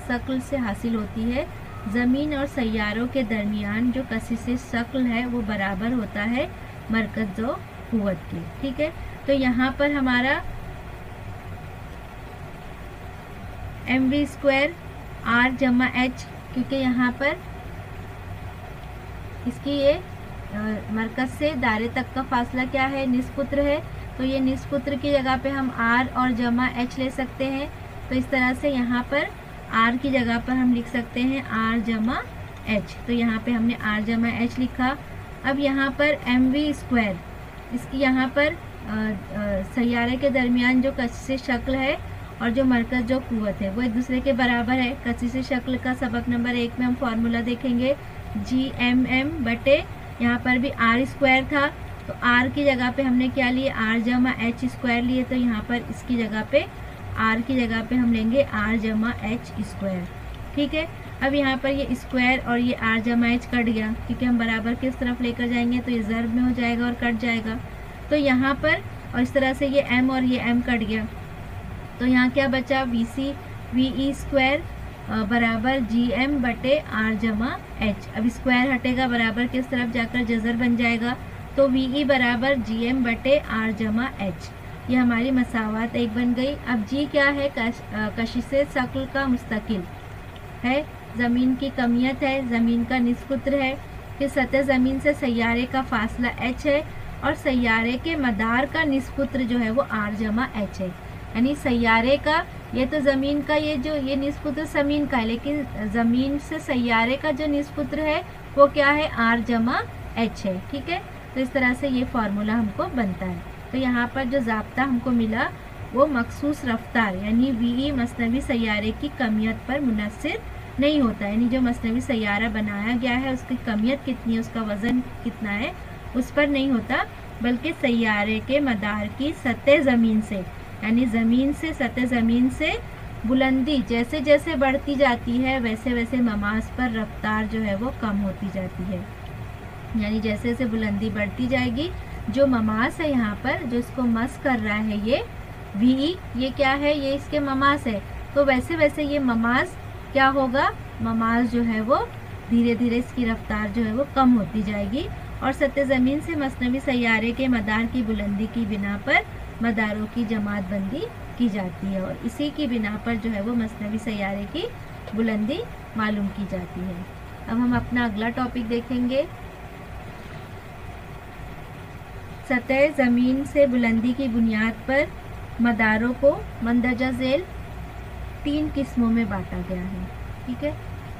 B: शक्ल से हासिल होती है। ज़मीन और सैयारों के दरमियान जो कशिश शक्ल है वो बराबर होता है मरकज़ जो कुव्वत के, ठीक है। तो यहाँ पर हमारा mv² r जमा h, क्योंकि यहाँ पर इसकी ये मरकज़ से दायरे तक का फासला क्या है, निस्पुत्र है, तो ये निस्पुत्र की जगह पे हम r और जमा h ले सकते हैं। तो इस तरह से यहाँ पर r की जगह पर हम लिख सकते हैं r जमा h, तो यहाँ पे हमने r जमा h लिखा। अब यहाँ पर mv², इसकी यहाँ पर सैयारे के दरमियान जो कशिश शक्ल है और जो मरकज़ जो कुव्वत है वो एक दूसरे के बराबर है। कशिश शक्ल का सबक नंबर 1 में हम फार्मूला देखेंगे, GMM बटे यहाँ पर भी r² था, तो r की जगह पे हमने क्या लिए, r जमा h² लिए, तो यहाँ पर इसकी जगह पे आर की जगह पे हम लेंगे आर जमा एच स्क्वायर। ठीक है, अब यहाँ पर ये स्क्वायर और ये आर जमा एच कट गया, क्योंकि हम बराबर किस तरफ लेकर जाएंगे तो ये ज़र्ब में हो जाएगा और कट जाएगा। तो यहाँ पर और इस तरह से ये m और ये m कट गया, तो यहाँ क्या बचा, वी ई स्क्वायर बराबर जी एम बटे आर जमा एच। अब स्क्वायर हटेगा, बराबर किस तरफ जाकर जज़र बन जाएगा, तो वी ई बराबर जी एम बटे आर जमा एच। ये हमारी मसावात एक बन गई। अब जी क्या है, कशिशे शक्ल का मुस्तकिल है, ज़मीन की कमियत है, ज़मीन का निस्कुत्र है, फिर सतह ज़मीन से सैयारे का फासला h है और सैयारे के मदार का निस्कुत्र जो है वो r जमा h है। यानी सैयारे का, ये तो ज़मीन का ये निस्कुत्र ज़मीन का है, लेकिन ज़मीन से सैयारे का जो निस्कुत्र है वो क्या है, r जमा h है। ठीक है, तो इस तरह से ये फार्मूला हमको बनता है। तो यहाँ पर जो ज़ाब्ता हमको मिला वो मखसूस रफ्तार यानी वी मसनवी सैयारे की कमियत पर मुनसर नहीं होता, यानी जो मसनवी सैयारा बनाया गया है उसकी कमियत कितनी है, उसका वज़न कितना है, उस पर नहीं होता, बल्कि सैयारे के मदार की सतह ज़मीन से, यानी ज़मीन से सतह ज़मीन से बुलंदी जैसे जैसे बढ़ती जाती है वैसे वैसे ममास पर रफ्तार जो है वो कम होती जाती है। यानी जैसे जैसे बुलंदी बढ़ती जाएगी, जो ममास है यहाँ पर जो इसको मस कर रहा है ये वी, ये क्या है, ये इसके ममास है, तो वैसे वैसे ये ममास क्या होगा, ममास जो है वो धीरे धीरे इसकी रफ्तार जो है वो कम होती जाएगी और सतह ज़मीन से मसनवी सैयारे के मदार की बुलंदी की बिना पर मदारों की जमात बंदी की जाती है और इसी की बिना पर जो है वो मसनवी सैयारे की बुलंदी मालूम की जाती है। अब हम अपना अगला टॉपिक देखेंगे। सतह ज़मीन से बुलंदी की बुनियाद पर मदारों को मंदरजा झेल 3 किस्मों में बांटा गया है। ठीक है,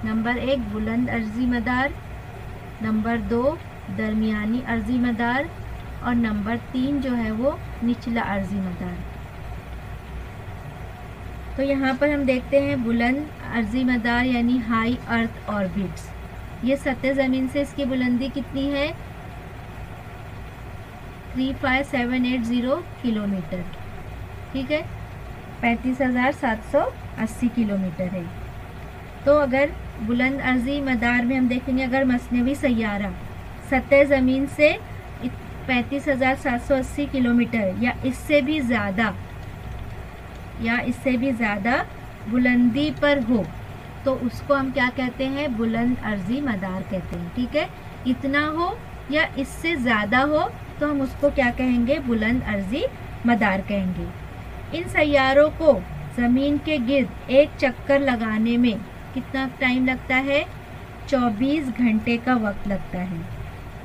B: नंबर 1 बुलंद अर्जी मदार, नंबर 2 दरमियानी अर्जी मदार और नंबर 3 जो है वो निचला अर्जी मदार। तो यहाँ पर हम देखते हैं बुलंद अर्जी मदार यानी हाई अर्थ ऑर्बिट्स, ये सतह ज़मीन से इसकी बुलंदी कितनी है, 35780 किलोमीटर। ठीक है, 35,780 किलोमीटर है। तो अगर बुलंद अर्जी मदार में हम देखेंगे, अगर मसनवी सैयारा सतह ज़मीन से 35,780 किलोमीटर या इससे भी ज़्यादा बुलंदी पर हो तो उसको हम क्या कहते हैं, बुलंद अर्जी मदार कहते हैं। ठीक है, इतना हो या इससे ज़्यादा हो तो हम उसको क्या कहेंगे, बुलंद अर्जी मदार कहेंगे। इन सैयारों को ज़मीन के गिर्द एक चक्कर लगाने में कितना टाइम लगता है, 24 घंटे का वक्त लगता है।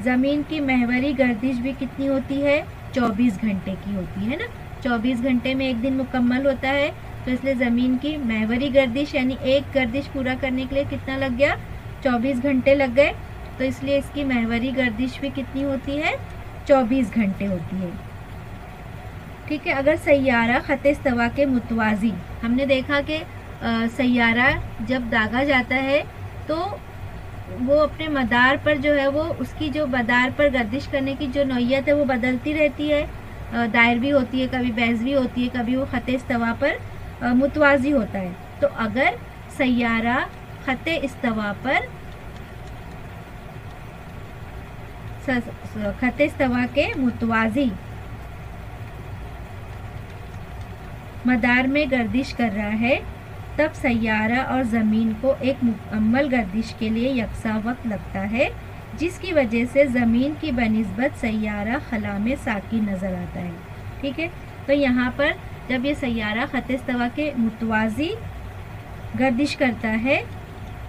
B: ज़मीन की महवरी गर्दिश भी कितनी होती है, 24 घंटे की होती है ना, 24 घंटे में एक दिन मुकम्मल होता है, तो इसलिए ज़मीन की महवरी गर्दिश यानी एक गर्दिश पूरा करने के लिए कितना लग गया, 24 घंटे लग गए, तो इसलिए इसकी महवरी गर्दिश भी कितनी होती है, 24 घंटे होती है। ठीक है, अगर सैयारा ख़त इस्तवा के मुतवाज़ी, हमने देखा कि सैयारा जब दागा जाता है तो वो अपने मदार पर जो है वो उसकी जो मदार पर गर्दिश करने की जो नौइयत है वो बदलती रहती है, दायर भी होती है, कभी बैज़ भी होती है, कभी वो ख़त इस्तवा पर मुतवाज़ी होता है। तो अगर सैयारा ख़त इस्तवा पर ख़त इस्तवा के मुतवाज़ी मदार में गर्दिश कर रहा है तब सैयारा और ज़मीन को एक मुकम्मल गर्दिश के लिए यकसा वक्त लगता है, जिसकी वजह से ज़मीन की बनिस्बत सैयारा खला में साकी नज़र आता है। ठीक है, तो यहाँ पर जब ये सैयारा ख़त इस्तवा के मुतवाज़ी गर्दिश करता है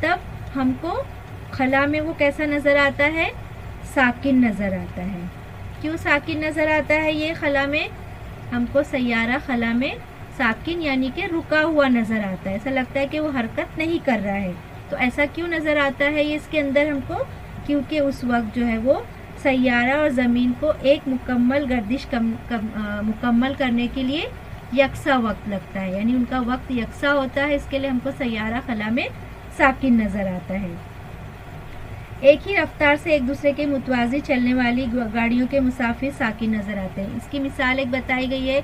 B: तब हमको खला में वो कैसा नज़र आता है, साकिन नज़र आता है। क्यों साकिन नज़र आता है, ये खला में हमको सैयारा खला में साकिन यानी कि रुका हुआ नज़र आता है, ऐसा लगता है कि वो हरकत नहीं कर रहा है। तो ऐसा क्यों नज़र आता है ये इसके अंदर हमको, क्योंकि उस वक्त जो है वो सैयारा और ज़मीन को एक मुकम्मल गर्दिश मुकम्मल करने के लिए यकसा वक्त लगता है, यानी उनका वक्त यकसा होता है, इसके लिए हमको सैयारा खला में साकिन नज़र आता है। एक ही रफ्तार से एक दूसरे के मुतवाज़ी चलने वाली गाड़ियों के मुसाफिर साकिन नज़र आते हैं। इसकी मिसाल एक बताई गई है,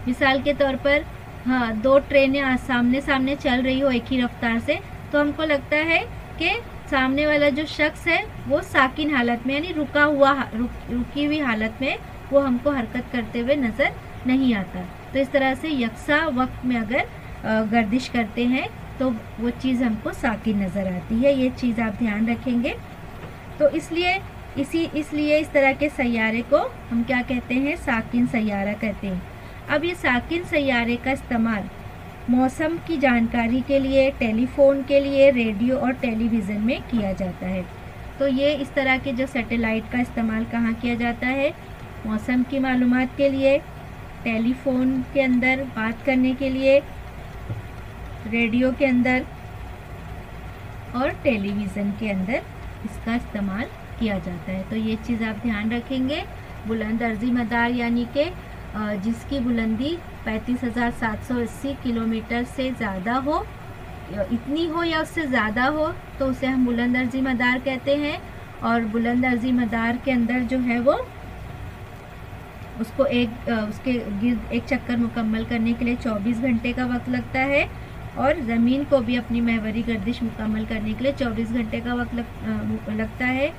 B: मिसाल के तौर पर हाँ, दो ट्रेनें सामने सामने चल रही हो एक ही रफ्तार से, तो हमको लगता है कि सामने वाला जो शख्स है वो साकिन हालत में यानी रुकी हुई हालत में वो हमको हरकत करते हुए नज़र नहीं आता। तो इस तरह से यकसा वक्त में अगर गर्दिश करते हैं तो वो चीज़ हमको साकिन नज़र आती है। ये चीज़ आप ध्यान रखेंगे। तो इसलिए इस तरह के सैयारे को हम क्या कहते हैं, साकिन सैयारा कहते हैं। अब ये साकिन सैयारे का इस्तेमाल मौसम की जानकारी के लिए, टेलीफोन के लिए, रेडियो और टेलीविज़न में किया जाता है। तो ये इस तरह के जो सैटेलाइट का इस्तेमाल कहाँ किया जाता है, मौसम की मालूमात के लिए, टेलीफोन के अंदर बात करने के लिए, रेडियो के अंदर और टेलीविज़न के अंदर इसका इस्तेमाल किया जाता है। तो ये चीज़ आप ध्यान रखेंगे। बुलंद अर्जी मदार यानी कि जिसकी बुलंदी 35,780 किलोमीटर से ज़्यादा हो, इतनी हो या उससे ज़्यादा हो, तो उसे हम बुलंद अर्जी मदार कहते हैं। और बुलंद अर्जी मदार के अंदर जो है वो उसको उसके गिर्द एक चक्कर मुकम्मल करने के लिए 24 घंटे का वक्त लगता है, और ज़मीन को भी अपनी महवरी गर्दिश मुकम्मल करने के लिए 24 घंटे का वक्त लगता है।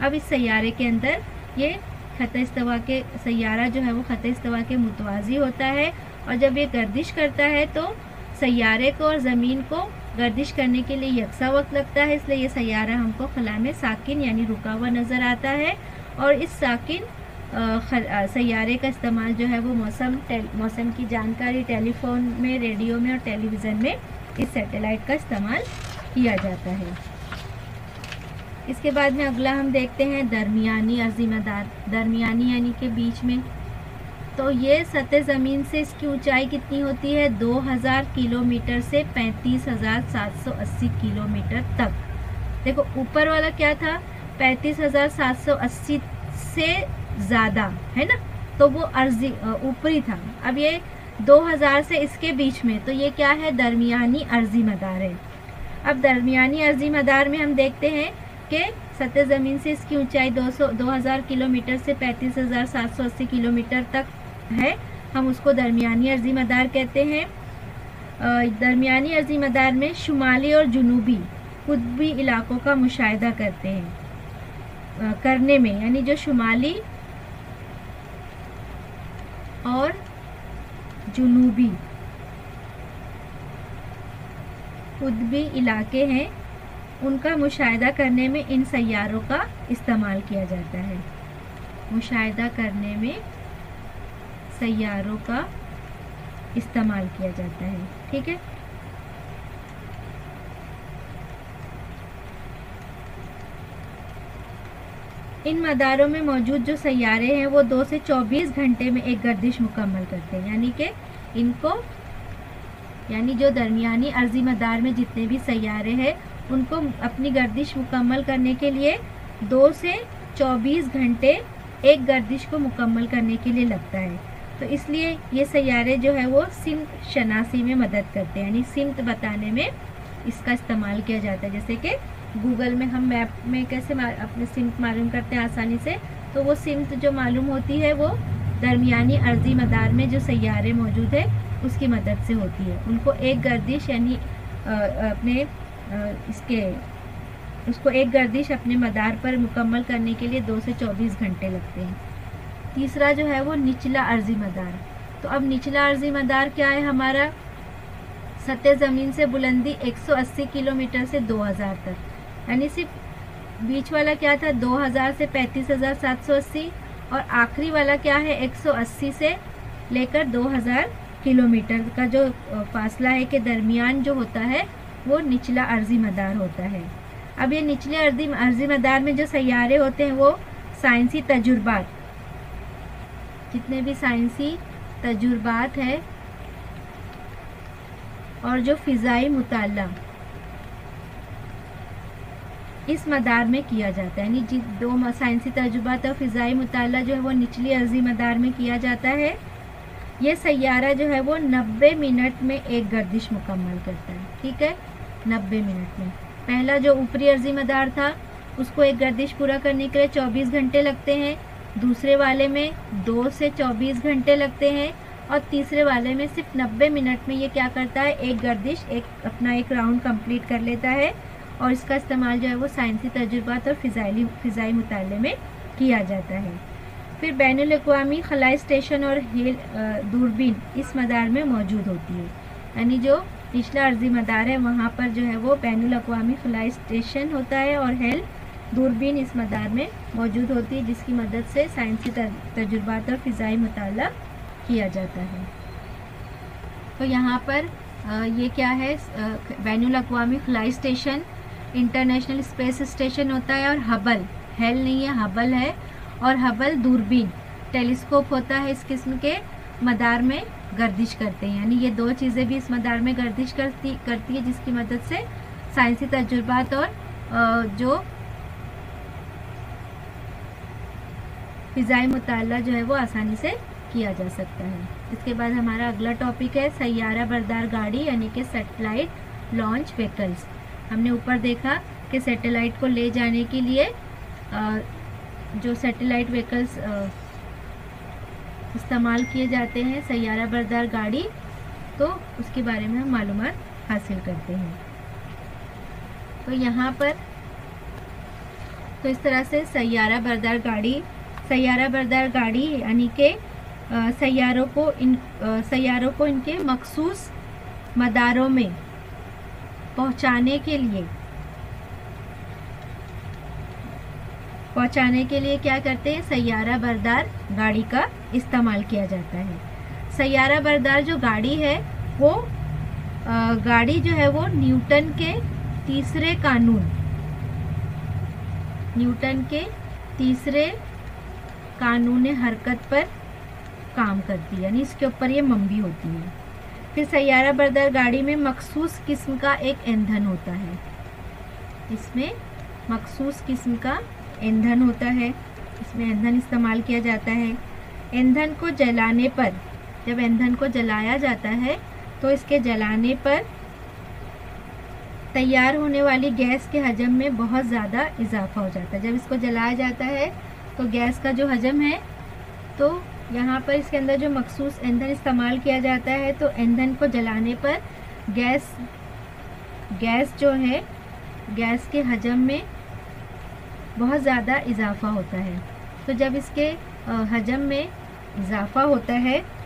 B: अब इस सैयारे के अंदर ये खत-ए-इस्तवा के सैयारा जो है वो खत-ए-इस्तवा के मुतवाज़ी होता है, और जब ये गर्दिश करता है तो सैयारे को और ज़मीन को गर्दिश करने के लिए यकसा वक्त लगता है। इसलिए ये सैयारा हमको खला में साकिन यानी रुका हुआ नज़र आता है। और इस साकिन सैयारे का इस्तेमाल जो है वो मौसम की जानकारी टेलीफोन में, रेडियो में और टेलीविज़न में इस सैटेलाइट का इस्तेमाल किया जाता है। इसके बाद में अगला हम देखते हैं दरमियानी अर्ज़ी मदार। दरमियानी यानी कि बीच में। तो ये सतह ज़मीन से इसकी ऊंचाई कितनी होती है, 2000 किलोमीटर से 35,780 किलोमीटर तक। देखो ऊपर वाला क्या था, 35,780 से ज़्यादा है ना, तो वो अर्जी ऊपरी था। अब ये 2000 से इसके बीच में, तो ये क्या है, दरमियानी अर्जी मदार है। अब दरमियानी अर्जी मदार में हम देखते हैं कि सतह ज़मीन से इसकी ऊंचाई 2000 किलोमीटर से 35,780 किलोमीटर तक है। हम उसको दरमियानी अर्जी मदार कहते हैं। दरमियानी अर्जी मदार में शुमाली और जुनूबी कुतबी इलाकों का मुशाहिदा करते हैं। करने में यानी जो शुमाली और जुनूबी कुतबी इलाके हैं, उनका मुशाहिदा करने में इन सैयारों का इस्तेमाल किया जाता है। मुशाहिदा करने में सैयारों का इस्तेमाल किया जाता है। ठीक है। इन मदारों में मौजूद जो सैयारे हैं वो 2 से 24 घंटे में एक गर्दिश मुकम्मल करते हैं। यानी कि जो दरमियानी अर्जी मदार में जितने भी सैयारे हैं उनको अपनी गर्दिश मुकम्मल करने के लिए 2 से 24 घंटे एक गर्दिश को मुकम्मल करने के लिए लगता है। तो इसलिए ये सैयारे जो है वो सिमत शनासी में मदद करते हैं, यानी सिमत बताने में इसका इस्तेमाल किया जाता है। जैसे कि गूगल में हम मैप में कैसे अपने सिमत मालूम करते हैं आसानी से, तो वो सिमत जो मालूम होती है वो दरमियानी अर्जी मदार में जो सैयारे मौजूद है उसकी मदद से होती है। उनको एक गर्दिश यानी उसको एक गर्दिश अपने मदार पर मुकम्मल करने के लिए 2 से 24 घंटे लगते हैं। तीसरा जो है वो निचला अर्जी मदार। तो अब निचला अर्जी मदार क्या है हमारा, सतह ज़मीन से बुलंदी 180 किलोमीटर से 2000 तक, यानी सिर्फ बीच वाला क्या था 2000 से 35,780 और आखिरी वाला क्या है 180 से लेकर 2000 किलोमीटर का जो फासला है के दरमियान जो होता है वो निचला अर्जी मदार होता है। अब ये निचले अर्जी मदार में जो सैयारे होते हैं वो साइंसी तजुर्बात, जितने भी साइंसी तजुर्बात है और जो फ़िज़ाई मुताला इस मदार में किया जाता है। यानी दो साइंसी तजुर्बात और फ़िज़ाई मुताला जो है वो निचली अर्जी मदार में किया जाता है। ये सैयारा जो है वो 90 मिनट में एक गर्दिश मुकम्मल करता है। ठीक है, 90 मिनट में। पहला जो ऊपरी अर्जी मदार था उसको एक गर्दिश पूरा करने के लिए 24 घंटे लगते हैं, दूसरे वाले में 2 से 24 घंटे लगते हैं और तीसरे वाले में सिर्फ 90 मिनट में ये क्या करता है, एक गर्दिश, एक राउंड कंप्लीट कर लेता है। और इसका इस्तेमाल जो है वो साइंसी तजुर्बात और फ़िज़ाई मुताले में किया जाता है। फिर बैनुल अक़वामी खलाई स्टेशन और हेल दूरबीन इस मदार में मौजूद होती है, यानी जो निचला अर्जी मदार है वहाँ पर जो है वो बैनुल अक़वामी खलाई स्टेशन होता है और हेल दूरबीन इस मदार में मौजूद होती है, जिसकी मदद से साइंसी तजुर्बात और फ़िज़ाई मुताला किया जाता है। तो यहाँ पर ये क्या है, बैनुल अक़वामी खलाई स्टेशन इंटरनेशनल स्पेस स्टेशन होता है, और हबल, हेल नहीं है, हबल है, और हबल दूरबीन टेलीस्कोप होता है, इस किस्म के मदार में गर्दिश करते हैं। यानी ये दो चीज़ें भी इस मदार में गर्दिश करती है, जिसकी मदद से साइंसी तजुर्बात और जो फ़िज़ाई मुताला जो है वो आसानी से किया जा सकता है। इसके बाद हमारा अगला टॉपिक है सैयारा बरदार गाड़ी, यानी कि सैटेलाइट लॉन्च व्हीकल्स। हमने ऊपर देखा कि सैटेलाइट को ले जाने के लिए जो सैटेलाइट व्हीकल्स इस्तेमाल किए जाते हैं, सैयारा बरदार गाड़ी, तो उसके बारे में हम मालूमात हासिल करते हैं। तो यहाँ पर तो इस तरह से सैयारा बरदार गाड़ी यानी कि सैयारों को इनके मखसूस मदारों में पहुंचाने के लिए क्या करते हैं, सैयारा बरदार गाड़ी का इस्तेमाल किया जाता है। सैयारा बरदार जो गाड़ी है वो गाड़ी जो है वो न्यूटन के तीसरे कानून हरकत पर काम करती है, यानी इसके ऊपर ये मंबी होती है। फिर सैयारा बरदार गाड़ी में मखसूस किस्म का एक ईंधन होता है, इसमें मखसूस किस्म का ईंधन होता है, इसमें ईंधन इस्तेमाल किया जाता है। ईंधन को जलाने पर, जब ईंधन को जलाया जाता है तो इसके जलाने पर तैयार होने वाली गैस के हजम में बहुत ज़्यादा इजाफा हो जाता है। जब इसको जलाया जाता है तो गैस का जो हजम है, तो यहाँ पर इसके अंदर जो मखसूस ईंधन इस्तेमाल किया जाता है, तो ईंधन को जलाने पर गैस जो है, गैस के हजम में बहुत ज़्यादा इजाफा होता है। तो जब इसके हजम में इजाफा होता है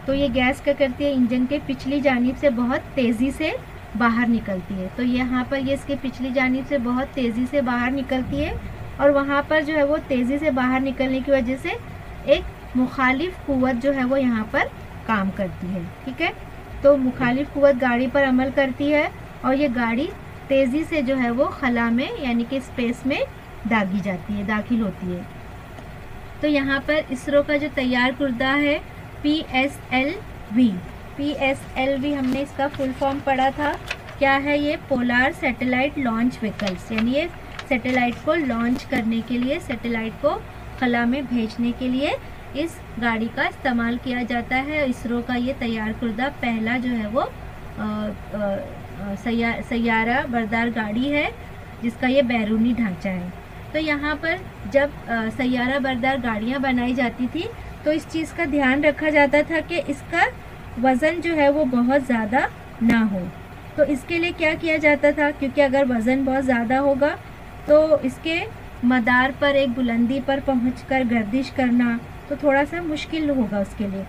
B: तो ये गैस क्या करती है, इंजन के पिछली जानिब से बहुत तेज़ी से बाहर निकलती है। तो यहाँ पर ये इसके पिछली जानिब से बहुत तेज़ी से बाहर निकलती है, और वहाँ पर जो है वो तेज़ी से बाहर निकलने की वजह से एक मुखालिफ कुव्वत जो है वो यहाँ पर काम करती है। ठीक है, तो मुखालिफ कुव्वत गाड़ी पर अमल करती है और ये गाड़ी तेज़ी से जो है वो खला में, यानी कि स्पेस में दाखिल होती है। तो यहाँ पर इसरो का जो तैयार कुर्दा है PSLV हमने इसका फुल फॉर्म पढ़ा था। क्या है ये? पोलार सैटेलाइट लॉन्च व्हीकल्स, यानी ये सैटेलाइट को लॉन्च करने के लिए, सैटेलाइट को खला में भेजने के लिए इस गाड़ी का इस्तेमाल किया जाता है। इसरो का ये तैयार कुर्दा पहला जो है वो सैयारा बरदार गाड़ी है, जिसका ये बैरूनी ढांचा है। तो यहाँ पर जब सैयारा बरदार गाड़ियाँ बनाई जाती थी तो इस चीज़ का ध्यान रखा जाता था कि इसका वज़न जो है वो बहुत ज़्यादा ना हो। तो इसके लिए क्या किया जाता था, क्योंकि अगर वज़न बहुत ज़्यादा होगा तो इसके मदार पर एक बुलंदी पर पहुंचकर गर्दिश करना तो थोड़ा सा मुश्किल होगा उसके लिए।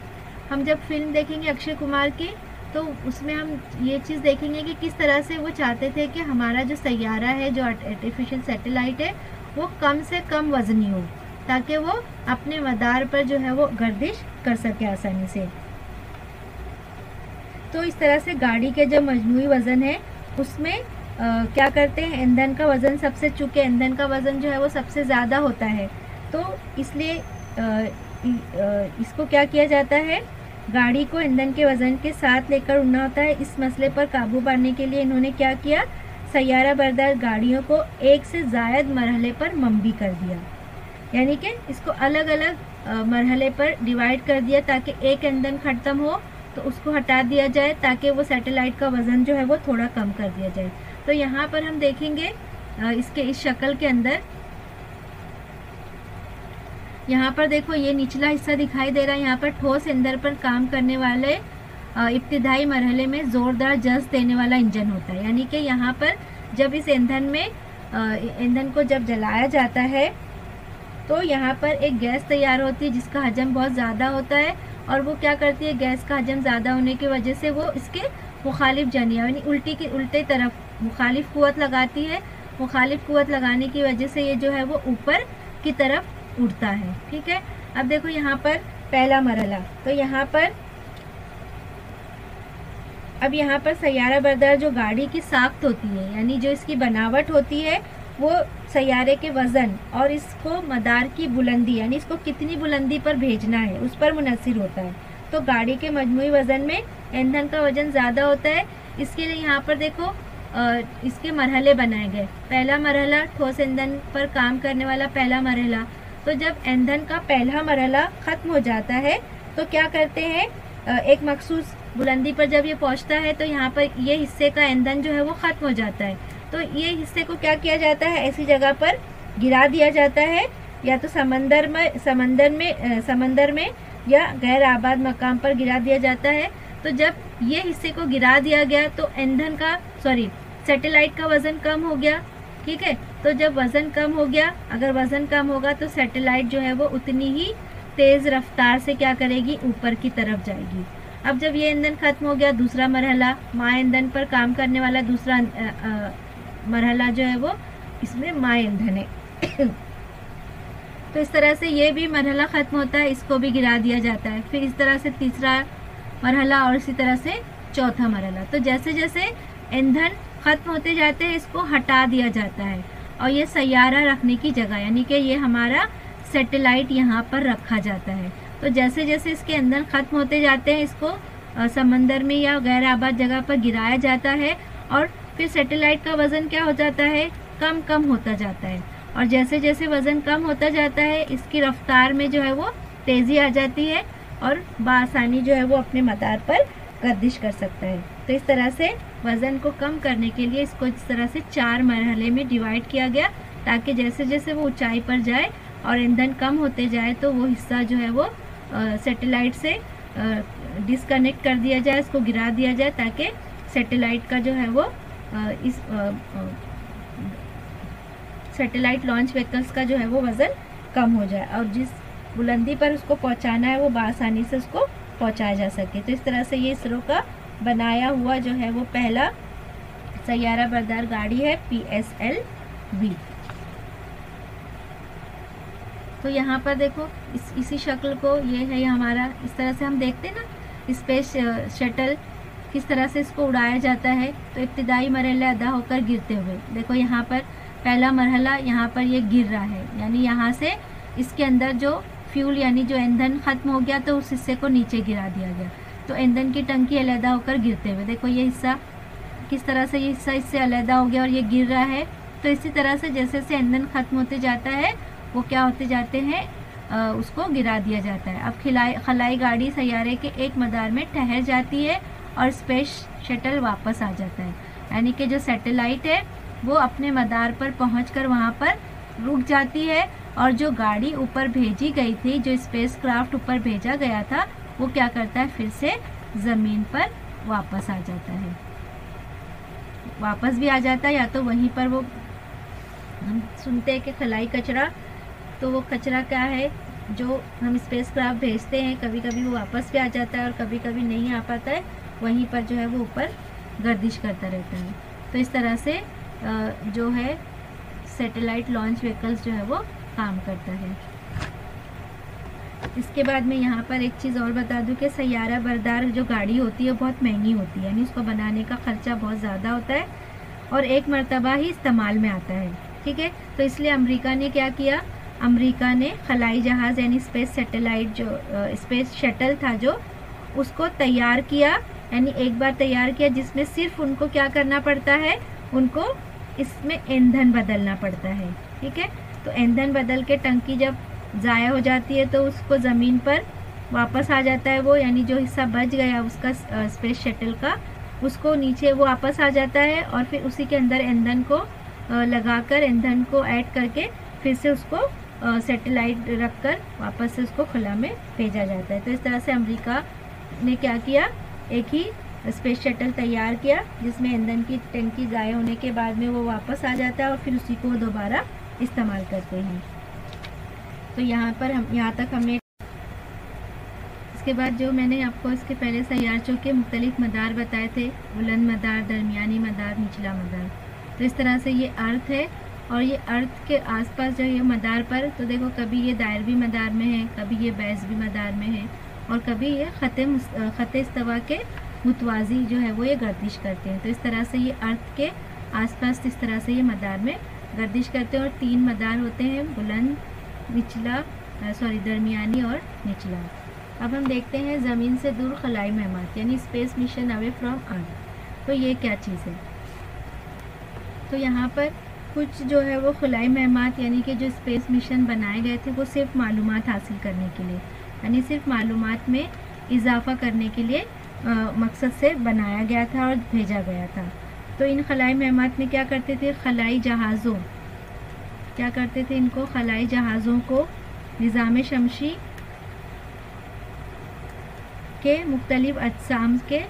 B: हम जब फिल्म देखेंगे अक्षय कुमार की, तो उसमें हम ये चीज़ देखेंगे कि किस तरह से वो चाहते थे कि हमारा जो सैयारा है, जो आर्टिफिशियल सैटेलाइट है, वो कम से कम वज़नी हो, ताकि वो अपने मदार पर जो है वो गर्दिश कर सके आसानी से। तो इस तरह से गाड़ी के जो मजमूई वज़न है उसमें क्या करते हैं, ईंधन का वज़न सबसे, चूँकि ईंधन का वज़न जो है वो सबसे ज़्यादा होता है, तो इसलिए इसको क्या किया जाता है, गाड़ी को ईंधन के वज़न के साथ लेकर उड़ना होता है। इस मसले पर काबू पाने के लिए इन्होंने क्या किया, सैयारा बरदार गाड़ियों को एक से ज़ायद मरहले पर मंबी कर दिया, यानी कि इसको अलग अलग मरहले पर डिवाइड कर दिया, ताकि एक ईंधन ख़त्म हो तो उसको हटा दिया जाए, ताकि वो सैटेलाइट का वज़न जो है वो थोड़ा कम कर दिया जाए। तो यहाँ पर हम देखेंगे इसके इस शक्ल के अंदर यहाँ पर देखो ये निचला हिस्सा दिखाई दे रहा है, यहाँ पर ठोस ईंधन पर काम करने वाले इब्तिदाई मरहले में ज़ोरदार जज़्ब देने वाला इंजन होता है। यानी कि यहाँ पर जब इस ईंधन को जब जलाया जाता है तो यहाँ पर एक गैस तैयार होती है जिसका हजम बहुत ज़्यादा होता है, और वो क्या करती है, गैस का हजम ज़्यादा होने की वजह से वो इसके मुखालिफ जनिया यानी उल्टे तरफ मुखालिफ कुव्वत लगाती है। मुखालिफ कुव्वत लगाने की वजह से ये जो है वो ऊपर की तरफ उड़ता है। ठीक है, अब देखो यहाँ पर पहला मरहला, तो यहाँ पर सैयारा बरदार जो गाड़ी की साख्त होती है यानी जो इसकी बनावट होती है वो सैयारे के वज़न और इसको मदार की बुलंदी यानी इसको कितनी बुलंदी पर भेजना है उस पर मुनहसिर होता है। तो गाड़ी के मजमूई वज़न में ईंधन का वज़न ज़्यादा होता है। इसके लिए यहाँ पर देखो इसके मरहले बनाए गए। पहला मरहला ठोस ईंधन पर काम करने वाला पहला मरहला। तो जब ईंधन का पहला मरहला ख़त्म हो जाता है तो क्या करते हैं, एक मखसूस बुलंदी पर जब ये पहुंचता है तो यहाँ पर ये हिस्से का ईंधन जो है वो ख़त्म हो जाता है। तो ये हिस्से को क्या किया जाता है, ऐसी जगह पर गिरा दिया जाता है, या तो समंदर में या गैर आबाद मकाम पर गिरा दिया जाता है। तो जब ये हिस्से को गिरा दिया गया तो सैटेलाइट का वज़न कम हो गया। ठीक है, तो जब वज़न कम हो गया, अगर वज़न कम होगा तो सैटेलाइट जो है वो उतनी ही तेज़ रफ्तार से क्या करेगी, ऊपर की तरफ जाएगी। अब जब ये ईंधन ख़त्म हो गया, दूसरा मरहला माँ ईंधन पर काम करने वाला दूसरा मरहला जो है वो इसमें माँ ईंधन है। तो इस तरह से ये भी मरहला ख़त्म होता है, इसको भी गिरा दिया जाता है। फिर इस तरह से तीसरा मरहला और इसी तरह से चौथा मरहला। तो जैसे जैसे ईंधन ख़त्म होते जाते हैं इसको हटा दिया जाता है, और ये सैयारा रखने की जगह यानी कि ये हमारा सैटेलाइट यहाँ पर रखा जाता है। तो जैसे जैसे इसके ईंधन ख़त्म होते जाते हैं इसको समंदर में या गैर आबाद जगह पर गिराया जाता है, और फिर सैटेलाइट का वज़न क्या हो जाता है, कम होता जाता है। और जैसे जैसे वज़न कम होता जाता है इसकी रफ्तार में जो है वो तेज़ी आ जाती है और बआसानी जो है वो अपने मदार पर गर्दिश कर सकता है। तो इस तरह से वज़न को कम करने के लिए इसको इस तरह से 4 मरहले में डिवाइड किया गया, ताकि जैसे जैसे वो ऊंचाई पर जाए और ईंधन कम होते जाए तो वो हिस्सा जो है वो सैटेलाइट से डिस्कनेक्ट कर दिया जाए, इसको गिरा दिया जाए, ताकि सैटेलाइट का जो है वो इस सैटेलाइट लॉन्च व्हीकल्स का जो है वो वज़न कम हो जाए और जिस बुलंदी पर उसको पहुंचाना है वो बआसानी से उसको पहुंचाया जा सके। तो इस तरह से ये इसरो का बनाया हुआ जो है वो पहला सैयारा बरदार गाड़ी है PSLV। तो यहाँ पर देखो इसी शक्ल को, ये है हमारा, इस तरह से हम देखते हैं ना स्पेस शटल किस तरह से इसको उड़ाया जाता है। तो इब्तिदाई मरहले अदा होकर गिरते हुए, देखो यहाँ पर पहला मरहला यहाँ पर ये गिर रहा है, यानी यहाँ से इसके अंदर जो फ्यूल यानी जो ईंधन ख़त्म हो गया तो उस हिस्से को नीचे गिरा दिया गया। तो ईंधन की टंकी अलहदा होकर गिरते हुए, देखो ये हिस्सा किस तरह से, ये हिस्सा इससे अलहदा हो गया और ये गिर रहा है। तो इसी तरह से जैसे जैसे ईंधन ख़त्म होते जाता है वो क्या होते जाते हैं, उसको गिरा दिया जाता है। अब खलाई गाड़ी सैयारे के एक मदार में ठहर जाती है और स्पेस शटल वापस आ जाता है, यानी कि जो सैटेलाइट है वो अपने मदार पर पहुंचकर वहां पर रुक जाती है, और जो गाड़ी ऊपर भेजी गई थी, जो स्पेस क्राफ्ट ऊपर भेजा गया था, वो क्या करता है, फिर से ज़मीन पर वापस आ जाता है। वापस भी आ जाता है, या तो वहीं पर वो, हम सुनते हैं कि खलाई कचरा, तो वो कचरा क्या है जो हम स्पेस क्राफ्ट भेजते हैं, कभी कभी वो वापस भी आ जाता है और कभी कभी नहीं आ पाता है, वहीं पर जो है वो ऊपर गर्दिश करता रहता है। तो इस तरह से जो है सैटेलाइट लॉन्च व्हीकल्स जो है वो काम करता है। इसके बाद में यहाँ पर एक चीज़ और बता दूँ कि सैयारा बरदार जो गाड़ी होती है बहुत महंगी होती है, यानी उसको बनाने का ख़र्चा बहुत ज़्यादा होता है और एक मरतबा ही इस्तेमाल में आता है। ठीक है, तो इसलिए अमेरिका ने क्या किया, अमेरिका ने खलाई जहाज़ यानी स्पेस सैटेलाइट जो स्पेस शटल था जो उसको तैयार किया, यानी एक बार तैयार किया, जिसमें सिर्फ उनको क्या करना पड़ता है, उनको इसमें ईंधन बदलना पड़ता है। ठीक है, तो ईंधन बदल के टंकी जब ज़ाया हो जाती है तो उसको ज़मीन पर वापस आ जाता है वो, यानी जो हिस्सा बच गया उसका स्पेस शटल का, उसको नीचे वो वापस आ जाता है और फिर उसी के अंदर ईंधन को लगाकर ईंधन को ऐड करके फिर से उसको सैटेलाइट रखकर वापस से उसको खुला में भेजा जाता है। तो इस तरह से अमेरिका ने क्या किया, एक ही स्पेस शटल तैयार किया जिसमें ईंधन की टंकी ज़ाया होने के बाद में वो वापस आ जाता है और फिर उसी को दोबारा इस्तेमाल करते हैं। तो यहाँ तक हमने, इसके बाद जो मैंने आपको इसके पहले सैयारचों के मुख्तलिफ मदार बताए थे, बुलंद मदार, दरमियानी मदार, निचला मदार। तो इस तरह से ये अर्थ है और ये अर्थ के आसपास जो ये मदार पर, तो देखो कभी ये दायरवी मदार में है, कभी ये बैज़वी मदार में है और कभी ये ख़त इस्तवा के मुतवाज़ी जो है वो ये गर्दिश करते हैं। तो इस तरह से ये अर्थ के आसपास इस तरह से ये मदार में गर्दिश करते हैं और 3 मदार होते हैं, बुलंद, दरमियानी और निचला। अब हम देखते हैं ज़मीन से दूर खलाई महमात यानी स्पेस मिशन अवे फ्रॉम अर्थ। तो ये क्या चीज़ है, तो यहाँ पर कुछ जो है वो खलाई महमात यानी कि जो स्पेस मिशन बनाए गए थे वो सिर्फ मालूमात हासिल करने के लिए, यानी सिर्फ मालूमात में इजाफ़ा करने के लिए मकसद से बनाया गया था और भेजा गया था। तो इन खलाई महमात में क्या करते थे, खलाई जहाज़ों, क्या करते थे, इनको खलाई जहाज़ों को निज़ाम शमसी के मुख्तलिफ अजसाम के,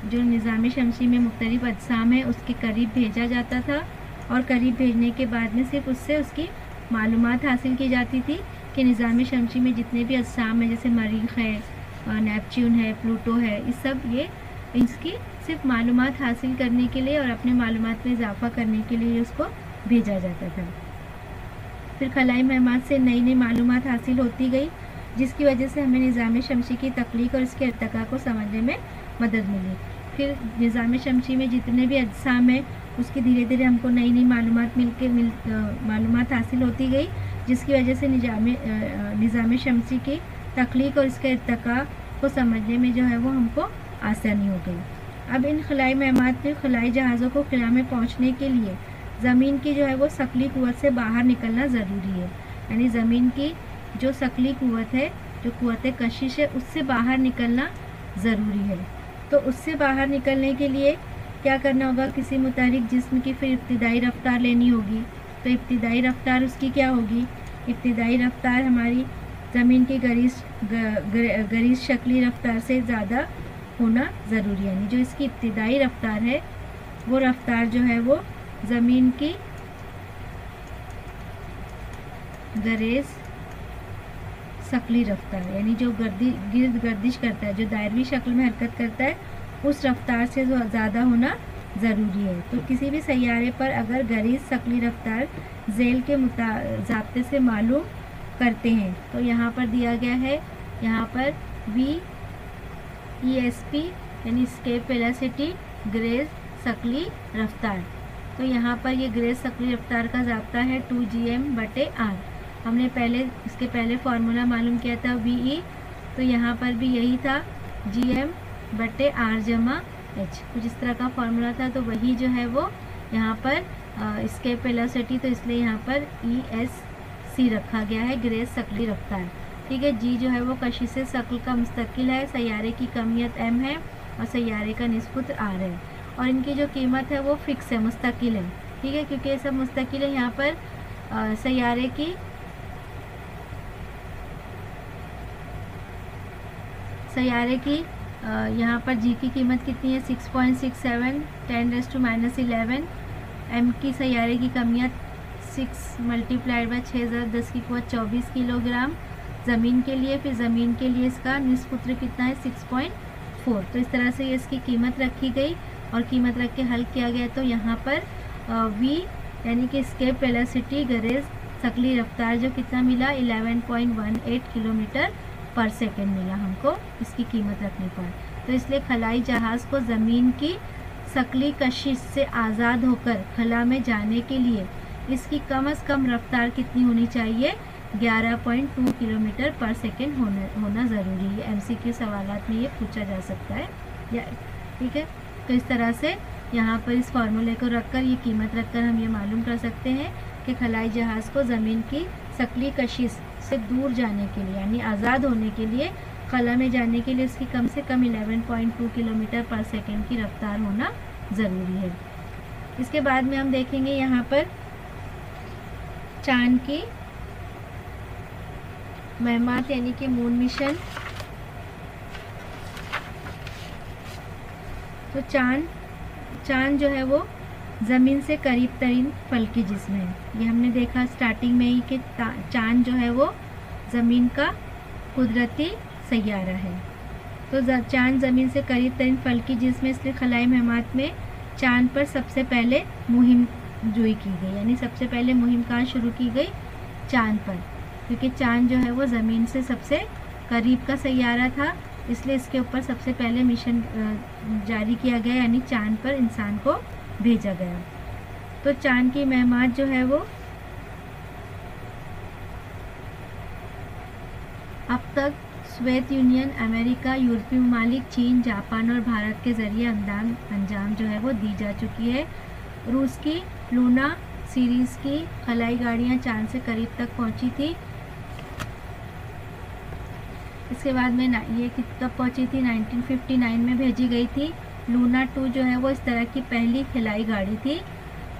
B: जो निज़ाम शमसी में मुख्तलिफ अजसाम है उसके करीब भेजा जाता था और करीब भेजने के बाद में सिर्फ उससे उसकी मालूमात हासिल की जाती थी कि निज़ाम शमसी में जितने भी अजसाम हैं जैसे मरीख है, नेपच्यून है, प्लूटो है, इस सब ये इसकी सिर्फ मालूमात हासिल करने के लिए और अपने मालूमात में इजाफ़ा करने के लिए उसको भेजा जाता था। फिर खलाई महमात से नई नई मालूमात हासिल होती गई जिसकी वजह से हमें निज़ाम शमसी की तख्लीक और इसके इर्तिका को समझने में मदद मिली। फिर निज़ाम शमसी में जितने भी अजसाम हैं उसकी धीरे धीरे हमको नई नई मालूमात मालूमात हासिल होती गई जिसकी वजह से निज़ाम शमसी की तख्लीक और इसके इर्तिका को समझने में जो है वो हमको आसानी हो गई। अब इन खलाई महमात में खलाई जहाज़ों को खला में पहुँचने के लिए ज़मीन की जो है वो सकली क़ुव्वत से बाहर निकलना ज़रूरी है, यानी ज़मीन की जो सकली क़ुव्वत है, जो क़ुव्वत कशिश है, उससे बाहर निकलना ज़रूरी है। तो उससे बाहर निकलने के लिए क्या करना होगा, किसी मुतहरिक जिस्म की फिर इब्तिदाई रफ्तार लेनी होगी। तो इब्तिदाई रफ्तार उसकी क्या होगी, इब्तिदाई रफ्तार हमारी ज़मीन की गरीज़ शक्ली रफ्तार से ज़्यादा होना ज़रूरी है, यानी जो इसकी इब्तिदाई रफ्तार है वो रफ्तार जो है वो ज़मीन की गरेज़ शकली रफ्तार, यानी जो गिर्द गर्दिश करता है, जो दायरवी शक्ल में हरकत करता है, उस रफ्तार से जो ज़्यादा होना ज़रूरी है। तो किसी भी सैयारे पर अगर गरीज़ शकली रफ्तार झेल के ज़ाब्ते से मालूम करते हैं तो यहाँ पर दिया गया है, यहाँ पर VESP यानी स्केप वेलोसिटी ग्रेज शकली रफ्तार। तो यहाँ पर ये ग्रेज शकली रफ्तार का ज़ाब्ता है 2gm/r। हमने इसके पहले फार्मूला मालूम किया था VE, तो यहाँ पर भी यही था gm/r जमा h, कुछ इस तरह का फार्मूला था। तो वही जो है वो यहाँ पर स्केप वेलोसिटी, तो इसलिए यहाँ पर ESC रखा गया है, ग्रेज शकली रफ्तार। ठीक है, G जो है वो कशिश शकल का मुस्तकिल है, सैयारे की कमियत m है और सैयारे का निस्पुत्र r है और इनकी जो कीमत है वो फिक्स है, मुस्तकिल है। ठीक है, क्योंकि ये सब मुस्तकिल है। यहाँ पर सैयारे की यहाँ पर G की कीमत कितनी है 6.67 10⁻11। M की सैयारे की कमियत 6 × 6/10⁻24 किलोग्राम ज़मीन के लिए। फिर ज़मीन के लिए इसका निस्पुत्र कितना है 6.4। तो इस तरह से ये इसकी कीमत रखी गई और कीमत रख के हल किया गया। तो यहाँ पर V यानी कि स्केप वेलोसिटी गरेज शकली रफ्तार जो कितना मिला 11.18 किलोमीटर/सेकंड मिला हमको इसकी कीमत रखने पर। तो इसलिए खलाई जहाज़ को ज़मीन की शकली कशिश से आज़ाद होकर खला में जाने के लिए इसकी कम से कम रफ्तार कितनी होनी चाहिए, 11.2 किलोमीटर/सेकंड होना ज़रूरी है। MCQ सवालात में ये पूछा जा सकता है। ठीक है, तो इस तरह से यहाँ पर इस फार्मूले को रखकर ये कीमत रखकर हम ये मालूम कर सकते हैं कि खलाई जहाज़ को ज़मीन की शकली कशिश से दूर जाने के लिए यानी आज़ाद होने के लिए खला में जाने के लिए इसकी कम से कम 11.2 किलोमीटर/सेकंड की रफ्तार होना ज़रूरी है। इसके बाद में हम देखेंगे यहाँ पर चांद की महमात यानी कि मून मिशन। तो चांद जो है वो ज़मीन से करीब तरीन फल्की जिस्म है। ये हमने देखा स्टार्टिंग में ही कि चांद जो है वो ज़मीन का कुदरती सैयारा है। तो चांद ज़मीन से करीब तरीन फल्की जिस्म है, इसलिए खलाई महमात में चांद पर सबसे पहले मुहिम जोई की गई, यानी सबसे पहले मुहिम कहाँ शुरू की गई? चांद पर, क्योंकि चांद जो है वो ज़मीन से सबसे करीब का सैयारा था, इसलिए इसके ऊपर सबसे पहले मिशन जारी किया गया, यानी चांद पर इंसान को भेजा गया। तो चांद की महमात जो है वो अब तक सोवियत यूनियन, अमेरिका, यूरोपीय ममालिक, चीन, जापान और भारत के ज़रिए अंजाम जो है वो दी जा चुकी है। रूस की लूना सीरीज़ की खलाई गाड़ियाँ चांद से करीब तक पहुंची थी। इसके बाद में ये कब पहुंची थी? 1959 में भेजी गई थी। लूना 2 जो है वो इस तरह की पहली खलाई गाड़ी थी।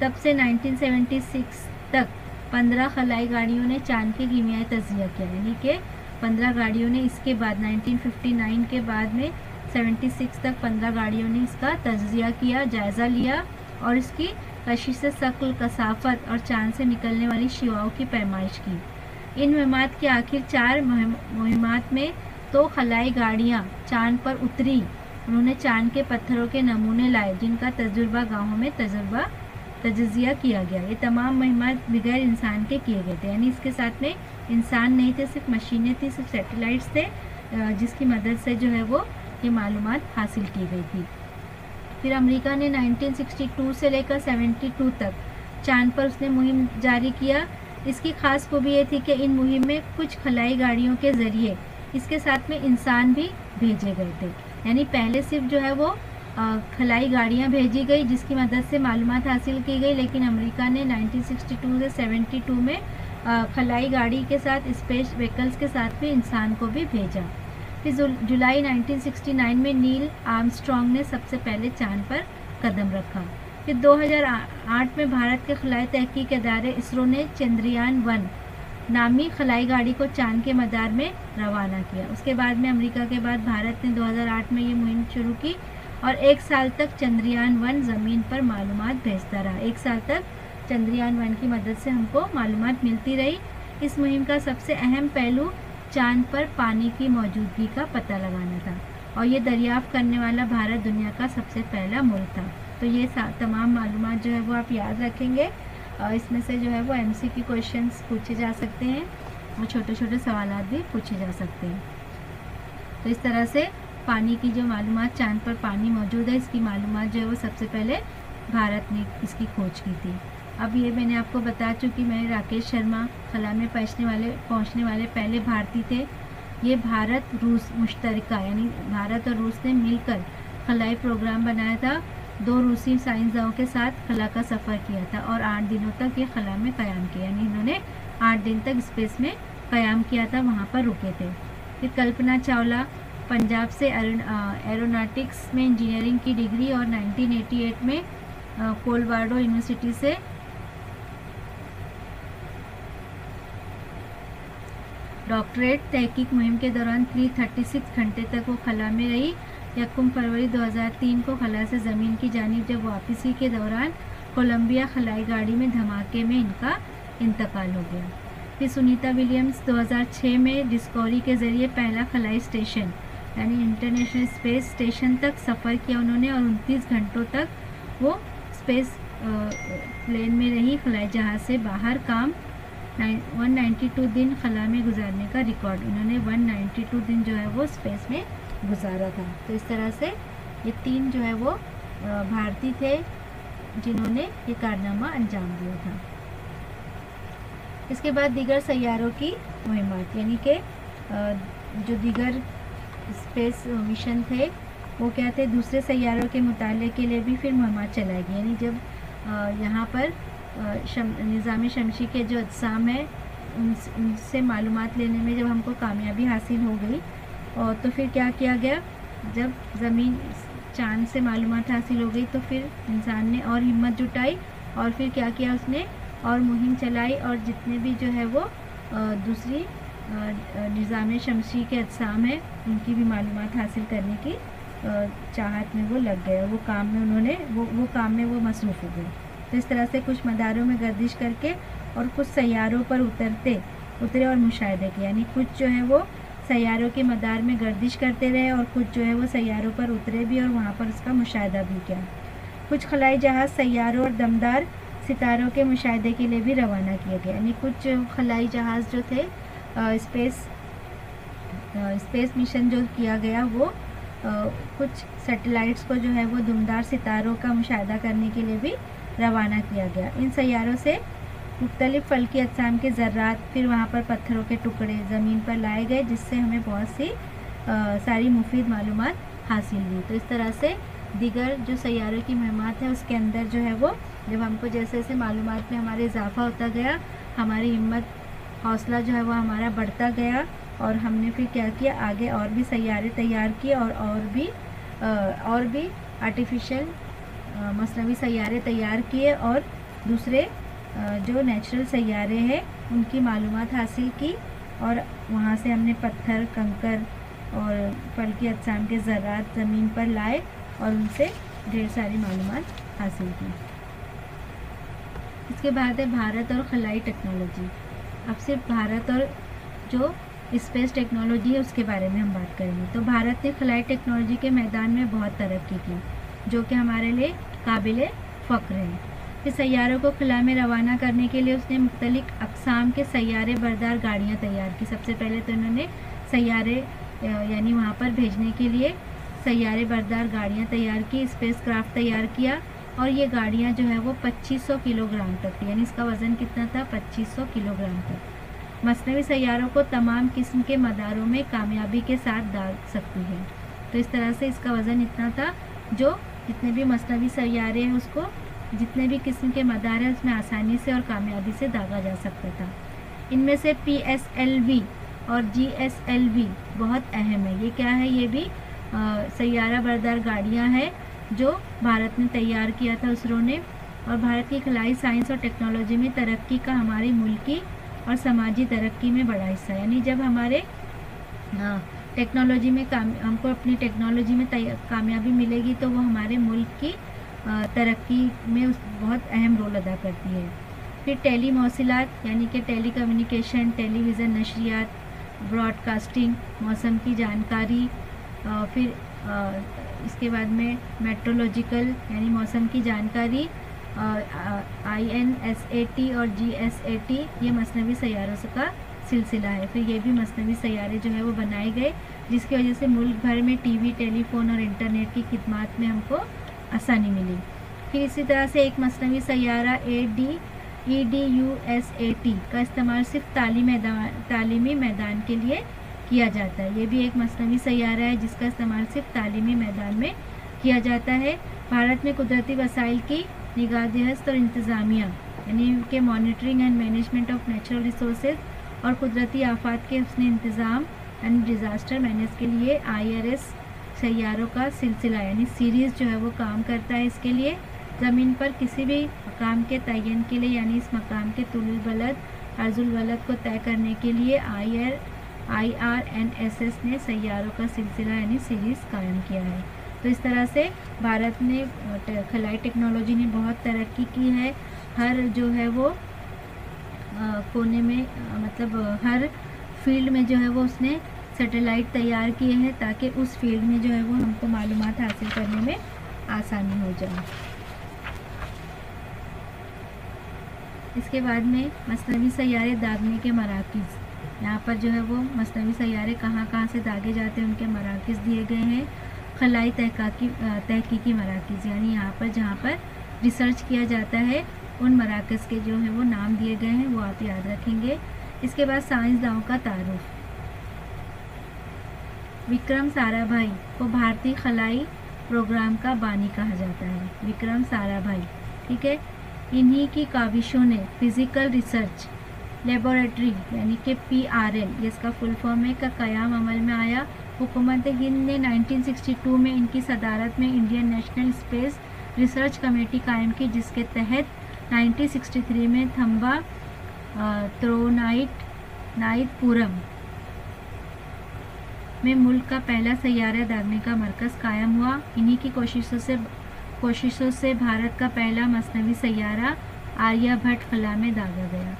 B: तब से 1976 तक 15 खलाई गाड़ियों ने चांद के कीमियाई तजिया किया, यानी कि 15 गाड़ियों ने इसके बाद 1959 के बाद में 76 तक 15 गाड़ियों ने इसका तजिया किया, जायज़ा लिया और इसकी कशिश शक्ल, कसाफत और चांद से निकलने वाली शिवाओं की पैमाइश की। इन मुहिमात के आखिर 4 मुहिमात में तो खलाई गाड़ियाँ चांद पर उतरी। उन्होंने चांद के पत्थरों के नमूने लाए, जिनका तजुर्बा गाँवों में तजिया किया गया। ये तमाम मुहिमात बगैर इंसान के किए गए थे, यानी इसके साथ में इंसान नहीं थे, सिर्फ मशीनें थी, सिर्फ सैटेलाइट्स थे, जिसकी मदद से जो है वो ये मालूमात हासिल की गई थी। फिर अमेरिका ने 1962 से लेकर 72 तक चांद पर उसने मुहिम जारी किया। इसकी खास खूबी ये थी कि इन मुहिम में कुछ खलाई गाड़ियों के ज़रिए इसके साथ में इंसान भी भेजे गए थे, यानी पहले सिर्फ जो है वो खलाई गाड़ियाँ भेजी गई जिसकी मदद से मालूमात हासिल की गई, लेकिन अमेरिका ने 1962 से 72 में खलाई गाड़ी के साथ स्पेस व्हीकल्स के साथ भी इंसान को भी भेजा। फिर जुलाई 1969 में नील आर्मस्ट्रॉन्ग ने सबसे पहले चांद पर कदम रखा। फिर 2008 में भारत के खलाई तहकीक अदारे इसरो ने चंद्रयान 1 नामी खलाई गाड़ी को चांद के मदार में रवाना किया। उसके बाद में अमेरिका के बाद भारत ने 2008 में ये मुहिम शुरू की और 1 साल तक चंद्रयान 1 ज़मीन पर मालूमात भेजता रहा। 1 साल तक चंद्रयान 1 की मदद से हमको मालूमात मिलती रही। इस मुहिम का सबसे अहम पहलू चांद पर पानी की मौजूदगी का पता लगाना था और ये दरियाफ्त करने वाला भारत दुनिया का सबसे पहला मुल्क था। तो ये तमाम मालूमात जो है वो आप याद रखेंगे और इसमें से जो है वो MCQ क्वेश्चंस पूछे जा सकते हैं और छोटे छोटे सवालात भी पूछे जा सकते हैं। तो इस तरह से पानी की जो मालूमात, चांद पर पानी मौजूद है, इसकी मालूमात जो है वो सबसे पहले भारत ने इसकी खोज की थी। अब ये मैंने आपको बता चुकी, मैं राकेश शर्मा खला में पहुंचने वाले पहले भारतीय थे। ये भारत रूस मुश्तरका, यानी भारत और रूस ने मिलकर खलाई प्रोग्राम बनाया था। 2 रूसी साइंसदानों के साथ खला का सफ़र किया था और 8 दिनों तक ये खला में क़याम किया, यानी इन्होंने 8 दिन तक स्पेस में क़याम किया था, वहाँ पर रुके थे। फिर कल्पना चावला पंजाब से एरोनॉटिक्स में इंजीनियरिंग की डिग्री और 1988 में कोलोराडो यूनिवर्सिटी से डॉक्टरेट तहकीक मुहिम के दौरान 336 घंटे तक वो खला में रही। 1 फरवरी 2003 को खला से ज़मीन की जानिब जब वापसी के दौरान कोलंबिया खलाई गाड़ी में धमाके में इनका इंतकाल हो गया। फिर सुनीता विलियम्स 2006 में डिस्कवरी के ज़रिए पहला खलाई स्टेशन यानी इंटरनेशनल स्पेस स्टेशन तक सफ़र किया उन्होंने और 29 घंटों तक वो स्पेस प्लेन में रही। खलाई जहाज़ से बाहर काम 192 दिन खला में गुजारने का रिकॉर्ड इन्होंने 192 दिन जो है वो स्पेस में गुजारा था। तो इस तरह से ये 3 जो है वो भारतीय थे जिन्होंने ये कारनामा अंजाम दिया था। इसके बाद दीगर सैयारों की मुहिमात, यानी कि जो दीगर स्पेस मिशन थे वो क्या थे, दूसरे सैयारों के मुताले के लिए भी फिर मुहिमात चलाएगी। यानी जब यहाँ पर निज़ाम शमसी के जो अजसाम है उनसे मालूमात लेने में जब हमको कामयाबी हासिल हो गई और तो फिर क्या किया गया, जब ज़मीन चांद से मालूमात हासिल हो गई तो फिर इंसान ने और हिम्मत जुटाई और फिर क्या किया उसने और मुहिम चलाई और जितने भी जो है वो दूसरी निज़ाम शमसी के अजसाम हैं उनकी भी मालूमात हासिल करने की चाहत में वो लग गए। वो काम में उन्होंने वो काम में वो मसरूफ़ हो गए। तो इस तरह से कुछ मदारों में गर्दिश करके और कुछ सैयारों पर उतरे और मुशाहिदे किए, यानी कुछ जो है वो सैयारों के मदार में गर्दिश करते रहे और कुछ जो है वो सैयारों पर उतरे भी और वहाँ पर उसका मुशाहिदा भी किया। कुछ खलाई जहाज़ सैयारों और दमदार सितारों के मुशाहिदे के लिए भी रवाना किए गए, यानी कुछ खलाई जहाज़ जो थे स्पेस मिशन जो किया गया वो कुछ सैटेलाइट्स को जो है वो दमदार सितारों का मुशाहिदा करने के लिए भी रवाना किया गया। इन सैयारों से मुख्तलिफ़ फल्की अजसाम के ज़र्रात, फिर वहाँ पर पत्थरों के टुकड़े ज़मीन पर लाए गए, जिससे हमें बहुत सी सारी मुफीद मालूमात हासिल हुई। तो इस तरह से दीगर जो सैयारों की महमात है उसके अंदर जो है वो जब हमको जैसे जैसे मालूमात में हमारे इजाफ़ा होता गया, हमारी हिम्मत हौसला जो है वो हमारा बढ़ता गया और हमने फिर क्या किया, आगे और भी सैयारे तैयार किए और भी आर्टिफिशियल मसनवी सैयारे तैयार किए और दूसरे जो नेचुरल सैयारे हैं उनकी मालूमात हासिल की और वहाँ से हमने पत्थर, कंकर और फल्की अजसाम के ज़र्रात ज़मीन पर लाए और उनसे ढेर सारी मालूमात हासिल की। इसके बाद है भारत और खलाई टेक्नोलॉजी। अब सिर्फ भारत और जो स्पेस टेक्नोलॉजी है उसके बारे में हम बात करेंगे। तो भारत ने खलाई टेक्नोलॉजी के मैदान में बहुत तरक्की की, जो कि हमारे लिए काबिल फ़ख्र है। फिर सैयारों को खला में रवाना करने के लिए उसने मुख्तलिफ अक़साम के सैयारे बरदार गाड़ियाँ तैयार की। सबसे पहले तो इन्होंने सैयारे यानी वहाँ पर भेजने के लिए सैयारे बरदार गाड़ियाँ तैयार की, स्पेस क्राफ्ट तैयार किया और ये गाड़ियाँ जो है वो 2500 किलोग्राम तक थी, यानी इसका वज़न कितना था, 2500 किलोग्राम तक। मसनवी सैयारों को तमाम किस्म के मदारों में कामयाबी के साथ दाग सकती है। तो इस तरह से इसका वज़न इतना था, जो जितने भी मसनवी सैयारे हैं उसको जितने भी किस्म के मदार हैं उसमें आसानी से और कामयाबी से दागा जा सकता था। इनमें से PSLV और GSLV बहुत अहम है। ये क्या है, ये भी सैयारा बरदार गाड़ियाँ हैं जो भारत ने तैयार किया था इसरो ने, और भारत की खलाई साइंस और टेक्नोलॉजी में तरक्की का हमारी मुल्की और समाजी तरक्की में बड़ा हिस्सा है। यानी जब हमारे टेक्नोलॉजी में हमको अपनी टेक्नोलॉजी में कामयाबी मिलेगी तो वो हमारे मुल्क की तरक्की में बहुत अहम रोल अदा करती है। फिर टेली मौसिलात यानी कि टेली कम्युनिकेशन, टेलीविज़न नशरियात, ब्रॉडकास्टिंग, मौसम की जानकारी, फिर इसके बाद में मेट्रोलॉजिकल यानी मौसम की जानकारी, INSAT और GSAT ये मसनवी सैयारों का सिलसिला है। फिर ये भी मसनवी सैयारे जो है वो बनाए गए, जिसकी वजह से मुल्क भर में टीवी, टेलीफोन और इंटरनेट की खिदमत में हमको आसानी मिली। फिर इसी तरह से एक मसनवी सैयारा EDUSAT का इस्तेमाल सिर्फ तालीमी मैदान के लिए किया जाता है। ये भी एक मसनवी सैयारा है जिसका इस्तेमाल सिर्फ तालीमी मैदान में किया जाता है। भारत में कुदरती वसाइल की निगाहदश्त और इंतज़ामिया यानी कि monitoring and management of natural resources और कुदरती आफात के उसने इंतज़ाम एंड डिज़ास्टर मैनेज के लिए IRS सैयारों का सिलसिला यानी सीरीज़ जो है वो काम करता है। इसके लिए ज़मीन पर किसी भी मकाम के तयन के लिए यानी इस मकाम के तुलुल बलद अर्जुल बलद को तय करने के लिए IRNSS ने सैयारों का सिलसिला यानी सीरीज़ कायम किया है। तो इस तरह से भारत ने खलाई टेक्नोलॉजी ने बहुत तरक्की की है। हर जो है वो कोने में मतलब हर फील्ड में जो है वो उसने सैटेलाइट तैयार किए हैं ताकि उस फील्ड में जो है वो हमको मालूमात हासिल करने में आसानी हो जाए। इसके बाद में मसनवी सैयारे दागने के मराकिज़, यहाँ पर जो है वो मसनवी सैयारे कहाँ कहाँ से दागे जाते हैं उनके मराकिज़ दिए गए हैं। खलाई तहकीकी मराकिज़ यानी यहाँ पर जहाँ पर रिसर्च किया जाता है उन मराकज़ के जो है वो नाम दिए गए हैं, वो आप याद रखेंगे। इसके बाद साइंसदानों का तारुफ। विक्रम साराभाई को भारतीय खलाई प्रोग्राम का बानी कहा जाता है। विक्रम साराभाई, ठीक है। इन्हीं की काविशों ने फिज़िकल रिसर्च लेबोरेटरी यानी कि PRL ये इसका फुल फॉर्म है का क़याम अमल में आया। हुकूमत हिंद ने 1962 में इनकी सदारत में Indian national space research committee कायम की, जिसके तहत 1963 में थम्बा त्रोनाइटपुरम में मुल्क का पहला सैयारा दागने का मरकज़ कायम हुआ। इन्हीं की कोशिशों से भारत का पहला मसनवी सैयारा आर्यभट्ट खला में दागा गया।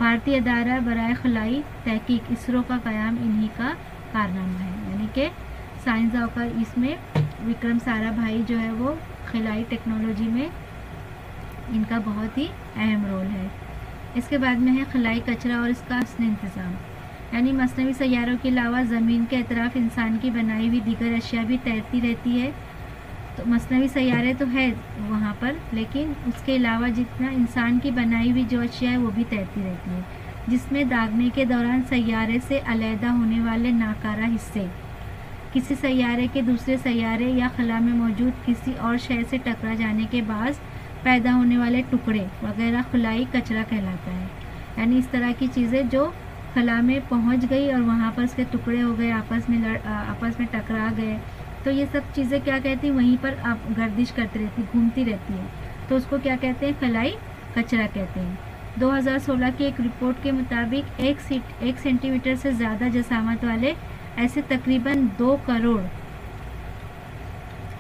B: भारतीय अदारा बराए खलाई तहकीक इसरो का क़याम इन्हीं का कारनामा है। यानी कि साइंसदानों का इसमें विक्रम साराभाई जो है वो खलाई टेक्नोलॉजी में इनका बहुत ही अहम रोल है। इसके बाद में है खलाई कचरा और इसका हसन इंतज़ाम। यानी मसनवी सैयारों के अलावा ज़मीन के अतराफ इंसान की बनाई हुई दीगर अशिया भी तैरती रहती है। तो मसनवी सैयारे तो है वहाँ पर, लेकिन उसके अलावा जितना इंसान की बनाई हुई जो अशिया है वो भी तैरती रहती है, जिसमें दागने के दौरान सैयारे से अलहदा होने वाले नाकारा हिस्से, किसी सैयारे के दूसरे सैयारे या खला में मौजूद किसी और शय से टकरा जाने के बाद पैदा होने वाले टुकड़े वगैरह खलाई कचरा कहलाता है। यानी इस तरह की चीज़ें जो खला में पहुंच गई और वहाँ पर उसके टुकड़े हो गए, आपस में टकरा गए, तो ये सब चीज़ें क्या कहती हैं, वहीं पर आप गर्दिश करती रहती, घूमती रहती है, तो उसको क्या कहते हैं, खलाई कचरा कहते हैं। 2016 की एक रिपोर्ट के मुताबिक 1 सेंटीमीटर से ज़्यादा जसामत वाले ऐसे तकरीबन 2 करोड़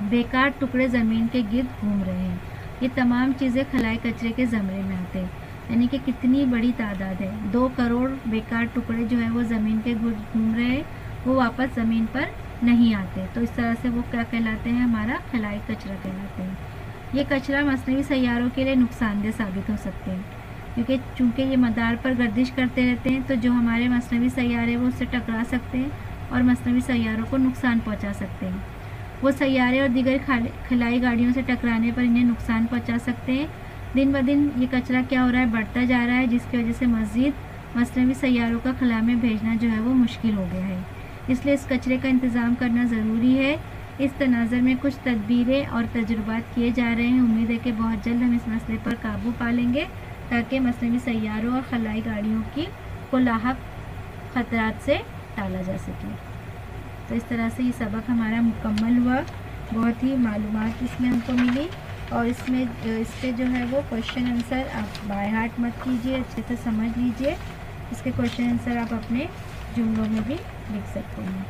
B: बेकार टुकड़े ज़मीन के गिर्द घूम रहे हैं। ये तमाम चीज़ें खलाई कचरे के ज़मरे में आते हैं। यानी कि कितनी बड़ी तादाद है, 2 करोड़ बेकार टुकड़े जो है वो ज़मीन के गिर्द घूम रहे हैं, वो वापस ज़मीन पर नहीं आते। तो इस तरह से वो क्या कहलाते हैं, हमारा खलाई कचरा कहलाते हैं। ये कचरा मसनवी सैयारों के लिए नुकसानदेह साबित हो सकते हैं, क्योंकि चूँकि ये मदार पर गर्दिश करते रहते हैं, तो जो हमारे मसनवी सैयारे वो उससे टकरा सकते हैं और मसनवी सैयारों को नुकसान पहुँचा सकते हैं। वो सैयारे और दीगर खलाई गाड़ियों से टकराने पर इन्हें नुकसान पहुँचा सकते हैं। दिन ब दिन ये कचरा क्या हो रहा है, बढ़ता जा रहा है, जिसकी वजह से मज़ीद मसनवी सैयारों का खला में भेजना जो है वो मुश्किल हो गया है। इसलिए इस कचरे का इंतज़ाम करना ज़रूरी है। इस तनाज़ुर में कुछ तदबीरें और तजुर्बात किए जा रहे हैं। उम्मीद है कि बहुत जल्द हम इस मसले पर काबू पा लेंगे, ताकि मसनवी सैयारों और खलाई गाड़ियों को लाहक ख़तरात से टाला जा सके। तो इस तरह से ये सबक हमारा मुकम्मल हुआ। बहुत ही मालूमात इसमें हमको मिली, और इस पे जो है वो क्वेश्चन आंसर आप बाय हार्ट मत कीजिए, अच्छे से समझ लीजिए। इसके क्वेश्चन आंसर आप अपने जुमलों में भी लिख सकते हैं।